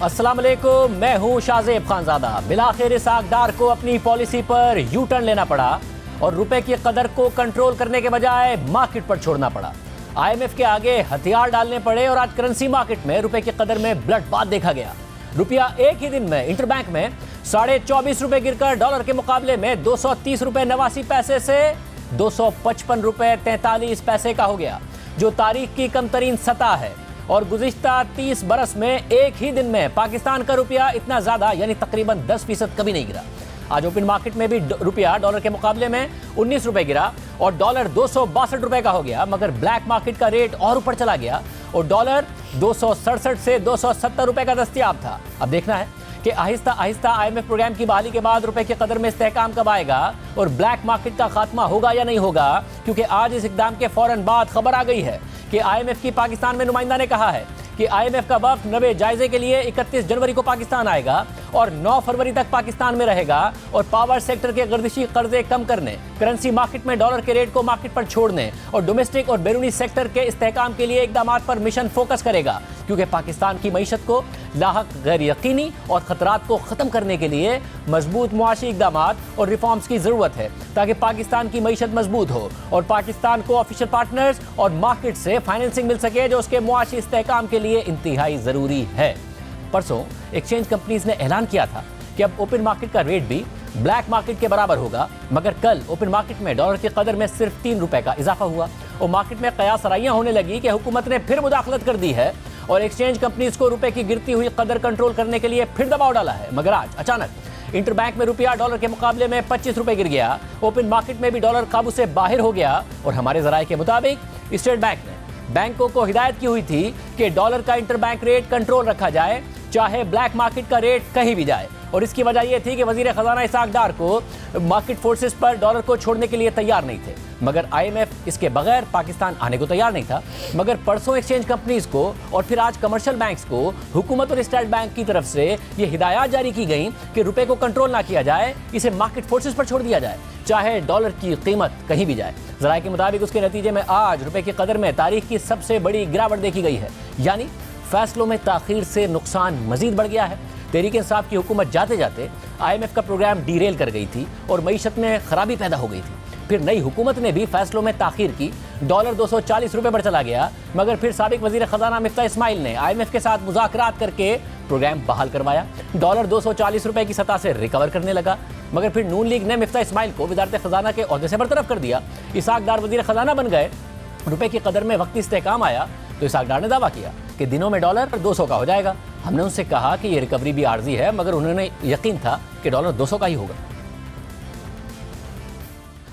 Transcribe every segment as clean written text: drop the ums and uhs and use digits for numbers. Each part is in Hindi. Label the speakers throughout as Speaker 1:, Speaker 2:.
Speaker 1: अस्सलाम वालेकुम, मैं हूं शाहजेब खानजादा। बिलाखिर इसाक डार को अपनी पॉलिसी पर यू टर्न लेना पड़ा और रुपए की कदर को कंट्रोल करने के बजाय मार्केट पर छोड़ना पड़ा। IMF के आगे हथियार डालने पड़े और आज करेंसी मार्केट में रुपए की कदर में ब्लड बाथ देखा गया। रुपया एक ही दिन में इंटरबैंक में 24.5 रुपए गिरकर डॉलर के मुकाबले में 230 रुपए 89 पैसे से 255 रुपए 43 पैसे का हो गया, जो तारीख की कम तरीन सतह है। और गुज़िश्ता 30 बरस में एक ही दिन में पाकिस्तान का रुपया इतना ज्यादा यानी तकरीबन 10% कभी नहीं गिरा। आज ओपन मार्केट में भी रुपया डॉलर के मुकाबले में 19 रुपए गिरा और डॉलर 262 रुपए का हो गया, मगर ब्लैक मार्केट का रेट और ऊपर चला गया और डॉलर 267 से 270 रुपए का दस्तयाब था। अब देखना है कि आहिस्ता आहिस्ता IMF प्रोग्राम की बहाली के बाद रुपए की कदर में इस्तेहकाम कब आएगा और ब्लैक मार्केट का खात्मा होगा या नहीं होगा, क्योंकि आज इस इक़दाम के फौरन बाद खबर आ गई है कि IMF की पाकिस्तान में नुमाइंदा ने कहा है कि IMF का वफ्द नवे जायजे के लिए 31 जनवरी को पाकिस्तान आएगा और 9 फरवरी तक पाकिस्तान में रहेगा और पावर सेक्टर के गर्दिशी कर्जे कम करने, करेंसी मार्केट में डॉलर के रेट को मार्केट पर छोड़ने और डोमेस्टिक और बैरूनी सेक्टर के इस्तेहकाम के लिए इकदाम पर मिशन फोकस करेगा, क्योंकि पाकिस्तान की मईशत को लाहक गैर यकीनी और खतरात को ख़त्म करने के लिए मजबूत मुआशी इकदाम और रिफॉर्म्स की ज़रूरत है, ताकि पाकिस्तान की मईशत मजबूत हो और पाकिस्तान को ऑफिशियल पार्टनर्स और मार्केट से फाइनेंसिंग मिल सके, जो उसके मुआशी इस्तेहकाम के लिए इंतहाई ज़रूरी है। परसों एक्सचेंज कंपनीज ने ऐलान किया था कि अब ओपन मार्केट का रेट भी ब्लैक मार्केट के बराबर होगा, मगर कल ओपन मार्केट में डॉलर की कदर में सिर्फ 3 रुपए का इजाफा हुआ और मार्केट में कयासराइयां होने लगी कि हुकूमत ने फिर मुदाखलत कर दी है और एक्सचेंज कंपनीज को रुपए की गिरती हुई कदर कंट्रोल करने के लिए फिर दबाव डाला है। मगर आज अचानक इंटरबैंक में रुपया डॉलर के मुकाबले में 25 रुपए गिर गया। ओपन मार्केट में भी डॉलर काबू से बाहर हो गया और हमारे जराये के मुताबिक स्टेट बैंक ने बैंकों को हिदायत की हुई थी कि डॉलर का इंटरबैंक रेट कंट्रोल रखा जाए, चाहे ब्लैक मार्केट का रेट कहीं भी जाए। और इसकी वजह यह थी कि वजीर खजाना इसाक डार को मार्केट फोर्सेस पर डॉलर को छोड़ने के लिए तैयार नहीं थे, मगर IMF इसके बगैर पाकिस्तान आने को तैयार नहीं था। मगर परसों एक्सचेंज कंपनीज को और फिर आज कमर्शियल बैंक्स को हुकूमत और स्टेट बैंक की तरफ से ये हिदायत जारी की गई कि रुपए को कंट्रोल ना किया जाए, इसे मार्केट फोर्सेस पर छोड़ दिया जाए, चाहे डॉलर की कीमत कहीं भी जाए। जराये के मुताबिक उसके नतीजे में आज रुपए की कदर में तारीख की सबसे बड़ी गिरावट देखी गई है, यानी फैसलों में ताखीर से नुकसान मजीद बढ़ गया है। तहरीक इंसाफ की हुकूमत जाते जाते IMF का प्रोग्राम डीरेल कर गई थी और मईशत में खराबी पैदा हो गई थी। फिर नई हुकूमत ने भी फैसलों में ताखीर की, डॉलर 240 रुपए पर चला गया, मगर फिर साबिक वजीर खजाना मिफ्ता इस्माइल ने IMF के साथ मुज़ाकरात करके प्रोग्राम बहाल करवाया। डॉलर 240 रुपए की सतह से रिकवर करने लगा, मगर फिर नून लीग ने मिफ्ता इस्माइल को वजारत खजाना के ओहदे से बरतरफ कर दिया। इसाक डार वजीर खजाना बन गए। रुपए की कदर में वक्ती इस्तेहकाम आया तो इसाक डार ने दावा किया कि दिनों में डॉलर 200 का हो जाएगा। हमने उनसे कहा कि ये रिकवरी भी आर्जी है, मगर उन्होंने यकीन था कि डॉलर 200 का ही होगा।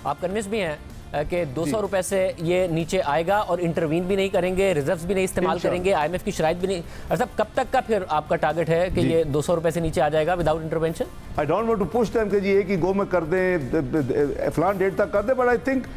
Speaker 1: आप कन्विंस भी हैं कि 200 रुपए से ये नीचे आएगा और इंटरवीन भी नहीं करेंगे, रिजर्व्स भी नहीं इस्तेमाल करेंगे, IMF की शराइत भी नहीं। मतलब कब तक का फिर आपका टारगेट है कि ये 200 रुपए से नीचे आ जाएगा without intervention?
Speaker 2: I don't want to push them कि जी एक ही गो में कर दें, फलान डेट तक कर दें, but I think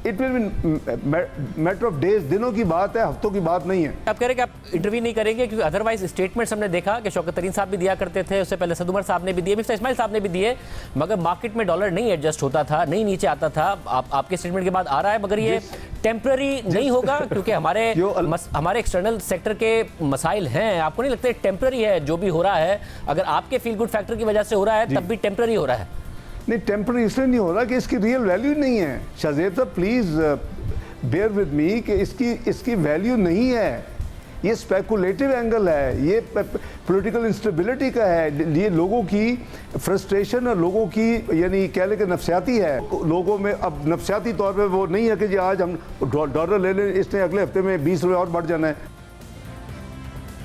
Speaker 2: it will be matter of days, दिनों की बात है, हफ्तों की बात नहीं है।
Speaker 1: आप कह रहे हैं कि आप इंटरव्यू नहीं करेंगे, क्योंकि अदरवाइज स्टेटमेंट्स हमने देखा कि शौकत तरीन साहब भी दिया करते थे, उससे पहले सद उमर साहब ने भी दिए, मिफ्ता इस्माइल साहब ने भी दिए, मगर मार्केट में डॉलर नहीं एडजस्ट होता था, नहीं नीचे आता था। आपके स्टेटमेंट के बाद आ रहा है, मगर ये टेम्पररी नहीं होगा, क्योंकि हमारे एक्सटर्नल सेक्टर के मसाइल हैं। आपको नहीं लगता टेम्पररी है जो भी हो रहा है? अगर आपके फील गुड फैक्टर की वजह से हो रहा है तब भी टेम्पररी हो रहा है?
Speaker 2: नहीं, टेम्पररी इसलिए नहीं हो रहा कि इसकी रियल वैल्यू नहीं है। शाहजेब साहब प्लीज बेयर विद मी कि इसकी वैल्यू नहीं है। ये स्पेकुलेटिव एंगल है, ये पॉलिटिकल इंस्टेबिलिटी का है, ये लोगों की फ्रस्ट्रेशन और लोगों की यानी कह ले कि नफसियाती है। लोगों में अब नफसियाती तौर पे वो नहीं है कि जी आज हम डॉलर ले लें, इसने अगले हफ्ते में 20 रुपये और बढ़ जाना है।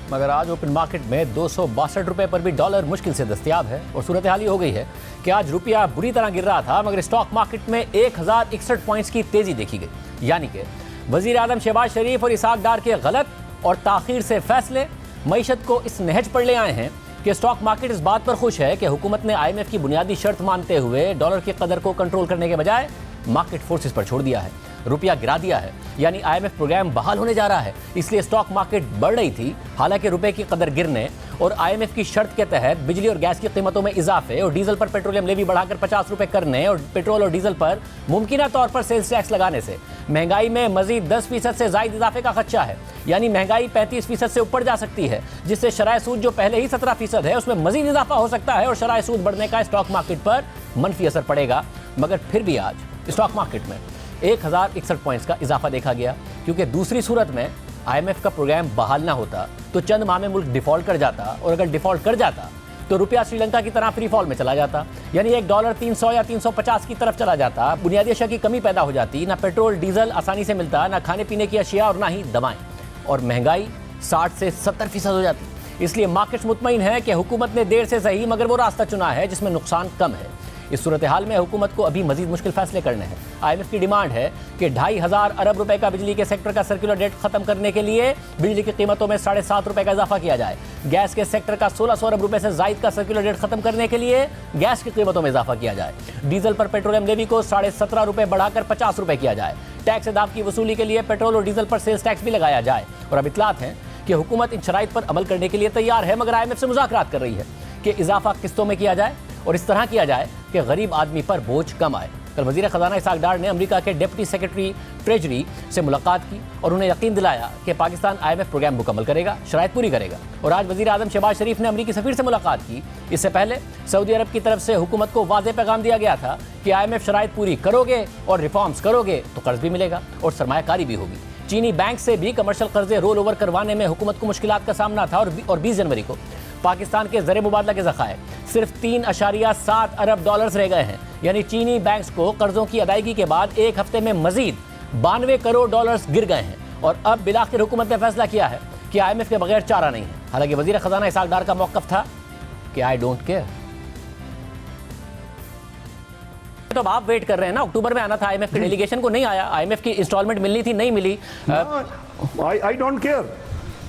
Speaker 1: मगर आज ओपन मार्केट में 262 रुपए पर भी डॉलर मुश्किल से दस्तयाब है और सूरत हाल ये हो गई है कि आज रुपया बुरी तरह गिर रहा था, मगर स्टॉक मार्केट में 1061 पॉइंट्स की तेजी देखी गई। यानी कि वजीर आजम शहबाज शरीफ और इसाक डार के गलत और ताखीर से फैसले मईशत को इस नहज पर ले आए हैं कि स्टॉक मार्केट इस बात पर खुश है कि हुकूमत ने IMF की बुनियादी शर्त मानते हुए डॉलर की कदर को कंट्रोल करने के बजाय मार्केट फोर्सेस पर छोड़ दिया है। रुपया गिरा दिया है, यानी आईएमएफ प्रोग्राम बहाल होने जा रहा है। इसलिए स्टॉक मार्केट बढ़ रही थी। हालांकि रुपए की कदर गिरने और आईएमएफ की शर्त के तहत बिजली और गैस की कीमतों में इजाफे और डीजल पर पेट्रोलियम लेवी बढ़ाकर 50 रुपए करने और पेट्रोल और डीजल पर मुमकिना तौर पर सेल्स टैक्स लगाने से महंगाई में मजीद 10% से ज्यादा इजाफे का खदशा है। यानी महंगाई 35% से ऊपर जा सकती है, जिससे शरह सूद जो पहले ही 17% है उसमें मजीद इजाफा हो सकता है और शरह सूद बढ़ने का स्टॉक मार्केट पर मनफी असर पड़ेगा। मगर फिर भी आज स्टॉक मार्केट में 1061 पॉइंट्स का इजाफा देखा गया, क्योंकि दूसरी सूरत में आईएमएफ का प्रोग्राम बहाल ना होता तो चंद माह में मुल्क डिफॉल्ट कर जाता, और अगर डिफॉल्ट कर जाता तो रुपया श्रीलंका की तरह फ्री फॉल में चला जाता, यानी $1 300 या 350 की तरफ चला जाता। बुनियादी अशिया की कमी पैदा हो जाती, ना पेट्रोल डीजल आसानी से मिलता, ना खाने पीने की अशिया और ना ही दवाएं, और महंगाई 60 से 70% हो जाती। इसलिए मार्केट्स मुतमईन है कि हुकूमत ने देर से सही मगर वो रास्ता चुना है जिसमें नुकसान कम है। इस सूरत हाल में हुकूमत को अभी मजीद मुश्किल फैसले करने हैं। आईएमएफ की डिमांड है कि 2,500 अरब रुपए का बिजली के सेक्टर का सर्कुलर डेट खत्म करने के लिए बिजली की कीमतों में 7.5 रुपए का इजाफा किया जाए। गैस के सेक्टर का 1600 अरब रुपए से जायद का सर्कुलर डेट खत्म करने के लिए गैस की कीमतों में इजाफा किया जाए। डीजल पर पेट्रोलियम लेवी को 17.5 रुपए बढ़ाकर 50 रुपए किया जाए। टैक्स अदाव की वसूली के लिए पेट्रोल और डीजल पर सेल्स टैक्स भी लगाया जाए। और अब इतलात हैं कि हुकूमत इन शराइत पर अमल करने के लिए तैयार है, मगर आईएमएफ से मुज़ाकरात कर रही है कि इजाफा किस्तों में किया जाए और इस तरह किया जाए कि गरीब आदमी पर बोझ कम आए। कल वज़ीर ख़जाना इसहाक डार ने अमेरिका के डिप्टी सेक्रेटरी ट्रेजरी से मुलाकात की और उन्हें यकीन दिलाया कि पाकिस्तान आईएमएफ प्रोग्राम मुकम्मल करेगा, शराइत पूरी करेगा। और आज वज़ीर आज़म शहबाज शरीफ ने अमेरिकी सफ़ीर से मुलाकात की। इससे पहले सऊदी अरब की तरफ से हुकूमत को वाज़ेह पैगाम दिया गया था कि आईएमएफ शराइत पूरी करोगे और रिफॉर्म्स करोगे तो कर्ज भी मिलेगा और सरमायाकारी भी होगी। चीनी बैंक से भी कमर्शियल कर्जे रोल ओवर करवाने में हुकूमत को मुश्किलात का सामना था और 20 जनवरी को पाकिस्तान के ज़र मुबादला के ज़खायर सिर्फ 3.7 अरब डॉलर्स रह गए हैं। यानी चीनी बैंक्स को कर्जों की अदायगी के बाद एक हफ्ते में मजीद 92 करोड़ डॉलर्स गिर गए हैं। और अब बिलाखिर हुकूमत ने फैसला किया है कि आईएमएफ के बगैर चारा नहीं है। हालांकि वज़ीर ख़जाना इसहाक डार का मौक़िफ़ था कि आई डोंट केयर। तो अब आप वेट कर रहे हैं ना, अक्टूबर में आना था आईएमएफ के डेलीगेशन को, नहीं आया। आईएमएफ की इंस्टॉलमेंट मिलनी थी, नहीं मिली।
Speaker 2: आई डोंट केयर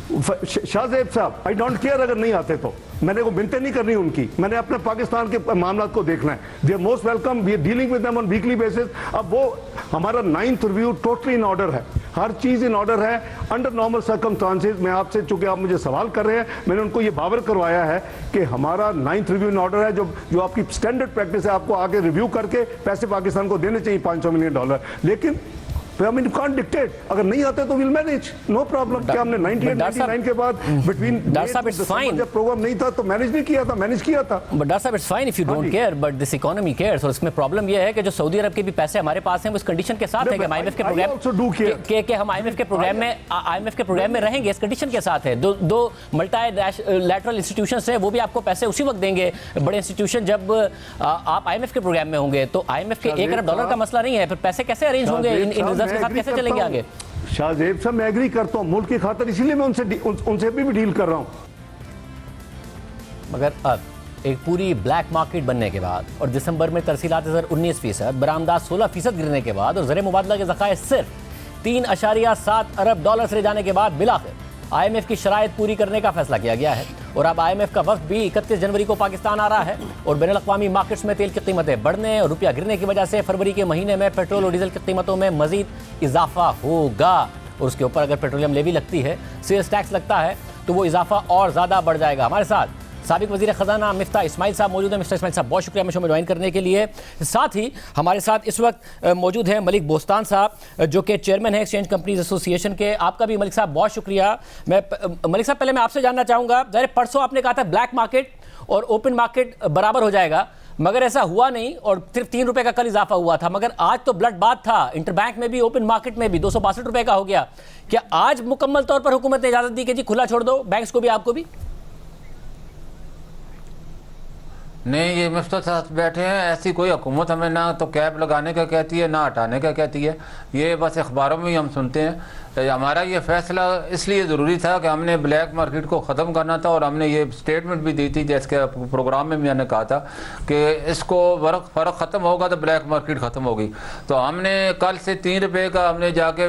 Speaker 2: शाहजेब साहब, आई डोंट केयर अगर नहीं आते तो मैंने को मिन्नतें नहीं करनी उनकी, मैंने अपने पाकिस्तान के मामला को देखना है। They are most welcome, we are dealing with them on weekly basis. अब वो हमारा 9th review totally in order है, हर चीज इन ऑर्डर है अंडर नॉर्मल सर्कमस्टांसेस। मैं आपसे, चूंकि आप मुझे सवाल कर रहे हैं, मैंने उनको ये बावर करवाया है कि हमारा 9th रिव्यू इन ऑर्डर है। जो आपकी स्टैंडर्ड प्रैक्टिस है, आपको आगे रिव्यू करके पैसे पाकिस्तान को देने चाहिए $500 मिलियन। लेकिन कांट डिक्टेट, अगर नहीं आते तो विल मैनेज, नो प्रॉब्लम। क्या हमने 98-99 के बाद बिटवीन जब प्रोग्राम नहीं था तो मैनेज नहीं किया था, मैनेज किया था।
Speaker 1: बट डॉक्टर साहब, it's fine if you don't care, but this economy cares. और इसमें प्रॉब्लम यह है कि जो सऊदी अरब के भी पैसे हमारे पास हैं वो इस कंडीशन के साथ है कि हम आईएमएफ के प्रोग्राम में रहेंगे, इस कंडीशन के साथ है। दो मल्टीलैटरल इंस्टीट्यूशंस हैं, वो भी आपको पैसे उसी वक्त देंगे, बड़े इंस्टीट्यूशन। जब आप आईएमएफ के प्रोग्राम में होंगे तो आईएमएफ के $1 अरब का मसला नहीं है, फिर पैसे कैसे अरेंज होंगे, इन रिजर्व के साथ कैसे चलेंगे आगे?
Speaker 2: शाहजेब साहब, मैं एग्री करता हूं मुल्क की खातिर, इसीलिए मैं उनसे भी डील कर रहा हूं।
Speaker 1: मगर अब एक पूरी ब्लैक मार्केट बनने के बाद और दिसंबर में तरसीलात ज़र 19%, बरामदात 16% गिरने के बाद और ज़र मुबादला के ज़खायर सिर्फ 3.7 अरब डॉलर रह जाने के बाद बिलाखिर आईएमएफ की शराइत पूरी करने का फैसला किया गया है। और अब आईएमएफ का वफ्द भी 31 जनवरी को पाकिस्तान आ रहा है। और बैनुल-अक़वामी मार्केट्स में तेल की कीमतें बढ़ने और रुपया गिरने की वजह से फरवरी के महीने में पेट्रोल और डीजल की कीमतों में मजीद इजाफा होगा। और उसके ऊपर अगर पेट्रोलियम लेवी लगती है, सेल्स टैक्स लगता है, तो वो इजाफा और ज़्यादा बढ़ जाएगा। हमारे साथ साबिक वज़ीर ख़ज़ाना मिफ्ता इस्माइल साहब मौजूद हैं। मिस्टर इस्माइल साहब, बहुत शुक्रिया शो में ज्वाइन करने के लिए। साथ ही हमारे साथ इस वक्त मौजूद हैं मलिक बोस्तान साहब, जो कि चेयरमैन है एक्सचेंज कंपनीज एसोसिएशन के। आपका भी मलिक साहब बहुत शुक्रिया। मलिक साहब, पहले मैं आपसे जानना चाहूँगा, ज़ाहिर परसों आपने कहा था ब्लैक मार्केट और ओपन मार्केट बराबर हो जाएगा, मगर ऐसा हुआ नहीं और सिर्फ ₹3 का कल इजाफा हुआ था। मगर आज तो ब्लड बात था, इंटरबैंक में भी ओपन मार्केट में भी 262 रुपये का हो गया। क्या आज मुकम्मल तौर पर हुकूमत ने इजाज़त दी कि जी खुला छोड़ दो बैंक्स को भी, आपको भी?
Speaker 3: नहीं, ये मुफ्त साथ बैठे हैं, ऐसी कोई हुकूमत हमें ना तो कैप लगाने का कहती है ना हटाने का कहती है। ये बस अखबारों में ही हम सुनते हैं। हमारा ये फैसला इसलिए ज़रूरी था कि हमने ब्लैक मार्केट को ख़त्म करना था और हमने ये स्टेटमेंट भी दी थी, जैसे प्रोग्राम में मैंने कहा था कि इसको फ़र्क ख़त्म होगा तो ब्लैक मार्केट ख़त्म होगी। तो हमने कल से ₹3 का हमने जाके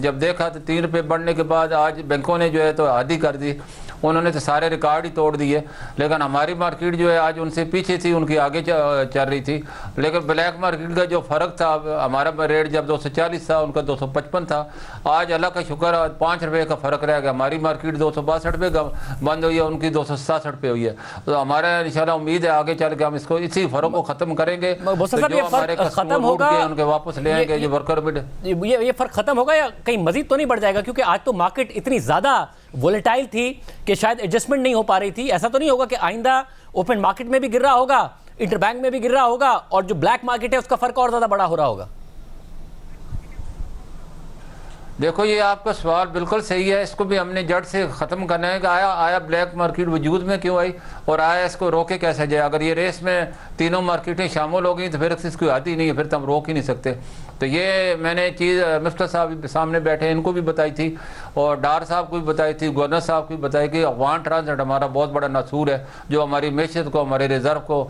Speaker 3: जब देखा तो ₹3 बढ़ने के बाद आज बैंकों ने जो है तो आधी कर दी उन्होंने तो सारे रिकॉर्ड ही तोड़ दिए। लेकिन हमारी मार्केट जो है आज उनसे पीछे थी, उनकी आगे चल रही थी। लेकिन ब्लैक मार्केट का जो फ़र्क था, हमारा रेट जब 240 था, उनका 255 था। आज अल्लाह का शुक्र है 5 रुपये का फ़र्क रह गया। हमारी मार्केट 262 रुपये बंद हुई है, उनकी 267 रुपये हुई है। तो हमारा इंशाल्लाह उम्मीद है आगे चल के हम इसको इसी फ़र्क को ख़त्म करेंगे। तो जो हमारे
Speaker 1: खत्म होगा,
Speaker 3: उनके वापस ले आएंगे जो वर्कर बिड।
Speaker 1: ये फ़र्क खत्म होगा या कहीं मजीद तो नहीं बढ़ जाएगा? क्योंकि आज तो मार्केट इतनी ज़्यादा वोलेटाइल थी कि शायद एडजस्टमेंट नहीं हो पा रही थी। ऐसा तो नहीं होगा कि आइंदा ओपन मार्केट में भी गिर रहा होगा, इंटरबैंक में भी गिर रहा होगा, और जो ब्लैक मार्केट है उसका फ़र्क और ज़्यादा बड़ा हो रहा होगा?
Speaker 3: देखो, ये आपका सवाल बिल्कुल सही है। इसको भी हमने जड़ से ख़त्म करना है कि आया ब्लैक मार्केट वजूद में क्यों आई और आया इसको रोके कैसे जाए। अगर ये रेस में तीनों मार्केटें शामिल हो गई तो फिर इसको आती नहीं है, फिर तो हम रोक ही नहीं सकते। तो ये मैंने चीज़ मिफ्ता साहब सामने बैठे इनको भी बताई थी और डार साहब को भी बताई थी, गवर्नर साहब को भी बताई कि अफगान ट्रांसलेट हमारा बहुत बड़ा नसूर है जो हमारी मैशियत को, हमारे रिज़र्व को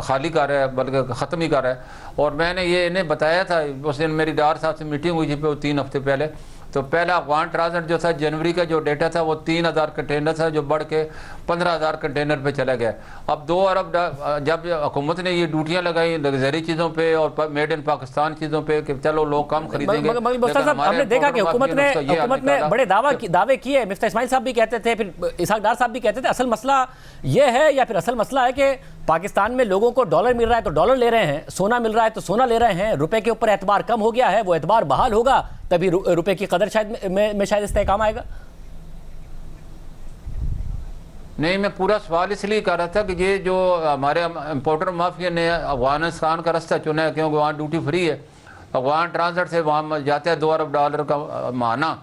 Speaker 3: खाली कर रहा है, बल्कि ख़त्म ही कर रहा है। और मैंने ये इन्हें बताया था, उस दिन मेरी डार साहब से मीटिंग हुई थी 3 हफ्ते पहले। तो पहला अफगान ट्रांसलेट जो था जनवरी का जो डेटा था वो 3000 कंटेनर था, जो बढ़ के 15000 कंटेनर पे चला गया। अब 2 अरब जब हुकूमत ने ये ड्यूटियां लगाई लग्जरी चीज़ों पे और मेड इन पाकिस्तान चीज़ों पे कि चलो लोग कम खरीदेंगे।
Speaker 1: हमने देखा कि हुकूमत ने बड़े दावे किए। मिफ्ता इस्माइल साहब भी कहते थे, फिर इसहाक डार साहब भी कहते थे। असल मसला ये है या फिर असल मसला है कि पाकिस्तान में लोगों को डॉलर मिल रहा है तो डॉलर ले रहे हैं, सोना मिल रहा है तो सोना ले रहे हैं, रुपए के ऊपर एतबार कम हो गया है, वो एतबार बहाल होगा तभी रुपए की कदर शायद इस्तेहकाम आएगा।
Speaker 3: नहीं, मैं पूरा सवाल इसलिए कर रहा था कि ये जो हमारे इम्पोर्टर माफिया ने अफगानिस्तान का रास्ता चुना है क्योंकि वहाँ ड्यूटी फ्री है। अफगान ट्रांसलेट से वहाँ जाते हैं $2 अरब का माना।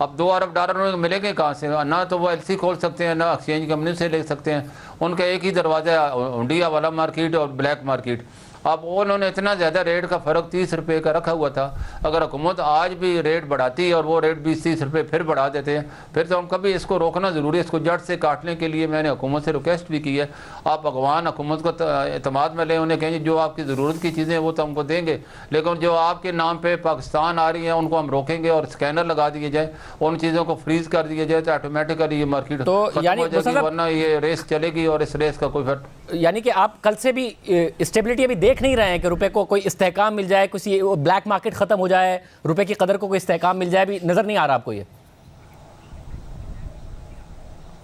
Speaker 3: अब $2 अरब मिलेंगे कहाँ से? ना तो वो एलसी खोल सकते हैं, ना एक्सचेंज कंपनी से ले सकते हैं। उनका एक ही दरवाज़ा है, इंडिया वाला मार्केट और ब्लैक मार्केट। अब उन्होंने इतना ज़्यादा रेट का फ़र्क 30 रुपये का रखा हुआ था। अगर हुकूमत आज भी रेट बढ़ाती है और वो रेट 20-30 रुपये फिर बढ़ा देते हैं, फिर तो उनका भी इसको रोकना ज़रूरी है। इसको जड़ से काटने के लिए मैंने हुकूमत से रिक्वेस्ट भी की है, आप अफगान हुकूमत को एतमाद में लें, उन्हें कहेंगे जो आपकी ज़रूरत की चीज़ें वो तो हमको देंगे, लेकिन जो आपके नाम पर पाकिस्तान आ रही हैं उनको हम रोकेंगे और स्कैनर लगा दिए जाए, उन चीज़ों को फ्रीज़ कर दिया जाए तो ऑटोमेटिकली ये मार्केट
Speaker 1: तो यानी
Speaker 3: वरना ये रेस चलेगी और इस रेस का कोई फर्क।
Speaker 1: यानी कि आप कल से भी स्टेबिलिटी अभी देख नहीं रहे हैं कि रुपए को कोई इस्तेहकाम मिल जाए, किसी ब्लैक मार्केट खत्म हो जाए, रुपए की कदर को कोई इस्तेहकाम मिल जाए, भी नजर नहीं आ रहा आपको ये?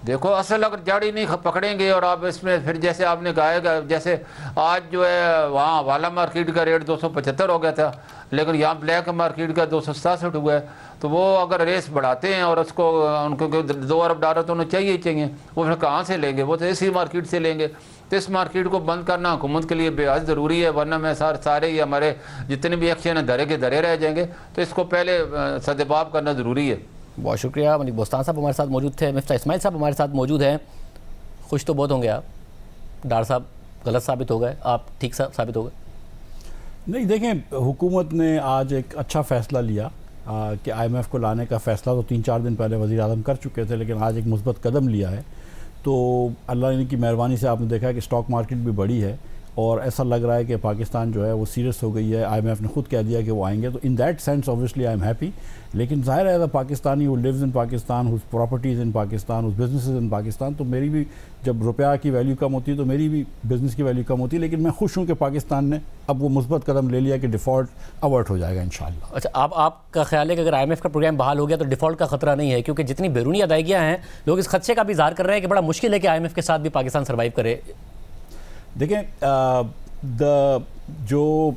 Speaker 3: देखो, असल अगर जड़ ही नहीं पकड़ेंगे और आप इसमें फिर जैसे आपने कहा, जैसे आज जो है वहाँ वाला मार्केट का रेट 275 हो गया था, लेकिन यहाँ ब्लैक मार्केट का 267 हुआ है। तो वो अगर रेस बढ़ाते हैं और उसको उनको $2 अरब तो उन्हें चाहिए ही चाहिए, वो फिर कहाँ से लेंगे? वो तो इसी मार्केट से लेंगे। तो इस मार्केट को बंद करना हुकूमत के लिए बेहद ज़रूरी है, वरना मैं सारे ही हमारे जितने भी एक्शन हैं धरे के धरे रह जाएंगे। तो इसको पहले सदेबाब करना ज़रूरी है।
Speaker 1: बहुत शुक्रिया। मलिक बोस्तान साहब हमारे साथ मौजूद थे, मिफ्ता इस्माइल साहब हमारे साथ मौजूद हैं। खुश तो बहुत होंगे आप, डार साहब गलत साबित हो गए, आप ठीक साबित हो गए।
Speaker 4: नहीं, देखें, हुकूमत ने आज एक अच्छा फ़ैसला लिया कि IMF को लाने का फ़ैसला तो 3-4 दिन पहले वज़ीर आज़म कर चुके थे, लेकिन आज एक मुस्बत कदम लिया है। तो अल्लाह की मेहरबानी से आपने देखा कि स्टॉक मार्केट भी बड़ी है और ऐसा लग रहा है कि पाकिस्तान जो है वो सीरियस हो गई है। IMF ने खुद कह दिया कि वो आएंगे, तो in that sense obviously I am happy. लेकिन ज़ाहिर है Pakistani who lives in Pakistan, whose properties in Pakistan, whose businesses in Pakistan, तो मेरी भी जब रुपया की वैल्यू कम होती है तो मेरी भी बिज़नेस की वैल्यू कम होती है। लेकिन मैं खुश हूँ कि पाकिस्तान ने अब वो मुस्बत कदम ले लिया कि डिफ़ॉल्ट अवर्ट हो जाएगा इंशाल्लाह।
Speaker 1: अच्छा, आपका ख्याल है कि अगर IMF का प्रोग्राम बहाल हो गया तो डिफ़ॉल्ट का खतरा नहीं है? क्योंकि जितनी बैरूनी अदायगियाँ हैं, लोग इस खदशे का भी इज़हार कर रहे हैं कि बड़ा मुश्किल है कि IMF के साथ भी पाकिस्तान सर्वाइव करे।
Speaker 4: देखें, जो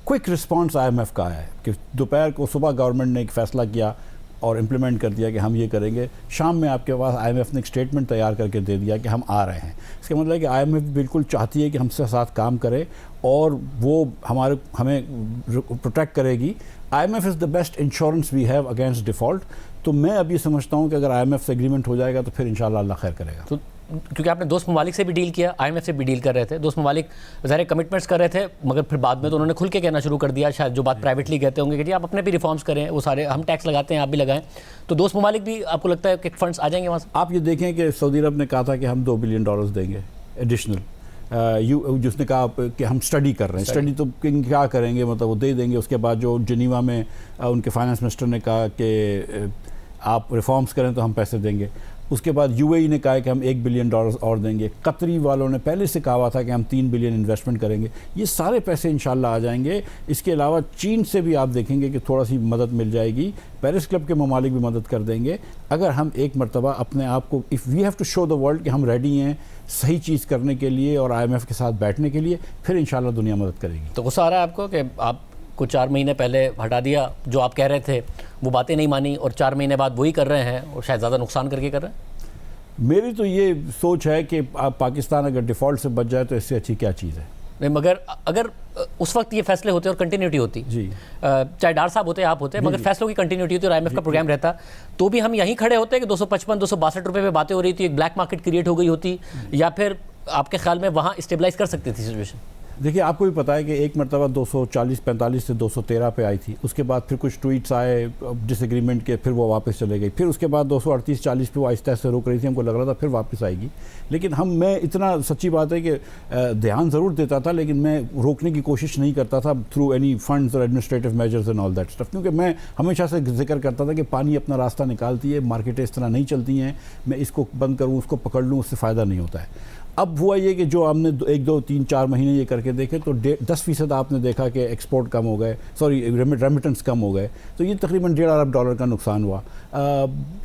Speaker 4: क्विक रिस्पांस IMF का है कि दोपहर को सुबह गवर्नमेंट ने एक फ़ैसला किया और इम्प्लीमेंट कर दिया कि हम ये करेंगे, शाम में आपके पास IMF ने एक स्टेटमेंट तैयार करके दे दिया कि हम आ रहे हैं। इसका मतलब है कि IMF बिल्कुल चाहती है कि हमसे साथ काम करे और वो हमें प्रोटेक्ट करेगी। IMF is the best insurance we have against default. तो मैं अब ये समझता हूँ कि अगर IMF से एग्रीमेंट हो जाएगा तो फिर इंशाल्लाह अल्लाह खैर करेगा।
Speaker 1: तो क्योंकि आपने दोस्त ममालिक से भी डील किया, IMF से भी डील कर रहे थे, दोस्त ममालिक ज़ाहिर कमिटमेंट्स कर रहे थे, मगर फिर बाद में तो उन्होंने खुल के कहना शुरू कर दिया, शायद जो बात प्राइवेटली कहते होंगे कि जी आप अपने भी रिफॉर्म्स करें, वो सारे हम टैक्स लगाते हैं आप भी लगाएं। तो दोस्त ममालिक भी आपको लगता है कि फंड्स आ जाएंगे वहाँ से?
Speaker 4: आप ये देखें कि सऊदी अरब ने कहा था कि हम $2 बिलियन देंगे एडिशनल, जिसने कहा कि हम स्टडी कर रहे हैं। स्टडी तो क्या करेंगे, मतलब वो दे देंगे। उसके बाद जो जिनीवा में उनके फाइनेंस मिनिस्टर ने कहा कि आप रिफॉर्म्स करें तो हम पैसे देंगे। उसके बाद यूएई ने कहा है कि हम $1 बिलियन और देंगे, कतरी वालों ने पहले से कहा था कि हम 3 बिलियन इन्वेस्टमेंट करेंगे। ये सारे पैसे इंशाल्लाह आ जाएंगे। इसके अलावा चीन से भी आप देखेंगे कि थोड़ा सी मदद मिल जाएगी, पेरिस क्लब के ममालिक भी मदद कर देंगे। अगर हम एक मरतबा अपने आप को, if we have to show the world कि हम रेडी हैं सही चीज़ करने के लिए और IMF के साथ बैठने के लिए, फिर इंशाल्लाह दुनिया मदद करेगी।
Speaker 1: तो गुस्सा आ रहा है आपको कि आप कुछ 4 महीने पहले हटा दिया, जो आप कह रहे थे वो बातें नहीं मानी, और 4 महीने बाद वही कर रहे हैं और शायद ज़्यादा नुकसान करके कर रहे हैं?
Speaker 4: मेरी तो ये सोच है कि पाकिस्तान अगर डिफ़ॉल्ट से बच जाए तो इससे अच्छी क्या चीज़ है।
Speaker 1: नहीं, मगर अगर उस वक्त ये फैसले होते और कंटिन्यूटी होती
Speaker 4: जी,
Speaker 1: चाहे डार साहब होते आप होते, मगर फैसलों की कंटिन्यूटी होती और IMF का प्रोग्राम रहता, तो भी हम यहीं खड़े होते कि 255-262 रुपये पे बातें हो रही थी, एक ब्लैक मार्केट क्रिएट हो गई होती, या फिर आपके ख्याल में वहाँ स्टेबलाइज कर सकती थी सिचुएशन?
Speaker 4: देखिए, आपको भी पता है कि एक मरतबा 240-45 से 213 पे आई थी, उसके बाद फिर कुछ ट्वीट्स आए डिसएग्रीमेंट के, फिर वो वापस चले गई, फिर उसके बाद 238-40 पे वो आहिस्ता से रुक रही थी, हमको लग रहा था फिर वापस आएगी। लेकिन मैं इतना सच्ची बात है कि ध्यान ज़रूर देता था, लेकिन मैं रोकने की कोशिश नहीं करता था थ्रू एनी फंड्स और administrative measures and all that stuff, क्योंकि मैं हमेशा से जिक्र करता था कि पानी अपना रास्ता निकालती है, मार्केटें इस तरह नहीं चलती हैं, मैं इसको बंद करूँ, उसको पकड़ लूँ, उससे फ़ायदा नहीं होता है। अब हुआ ये कि जो हमने 1, 2, 3, 4 महीने ये करके देखे तो 10% आपने देखा कि एक्सपोर्ट कम हो गए, सॉरी रेमिटेंस कम हो गए, तो ये तकरीबन $1.5 अरब का नुकसान हुआ।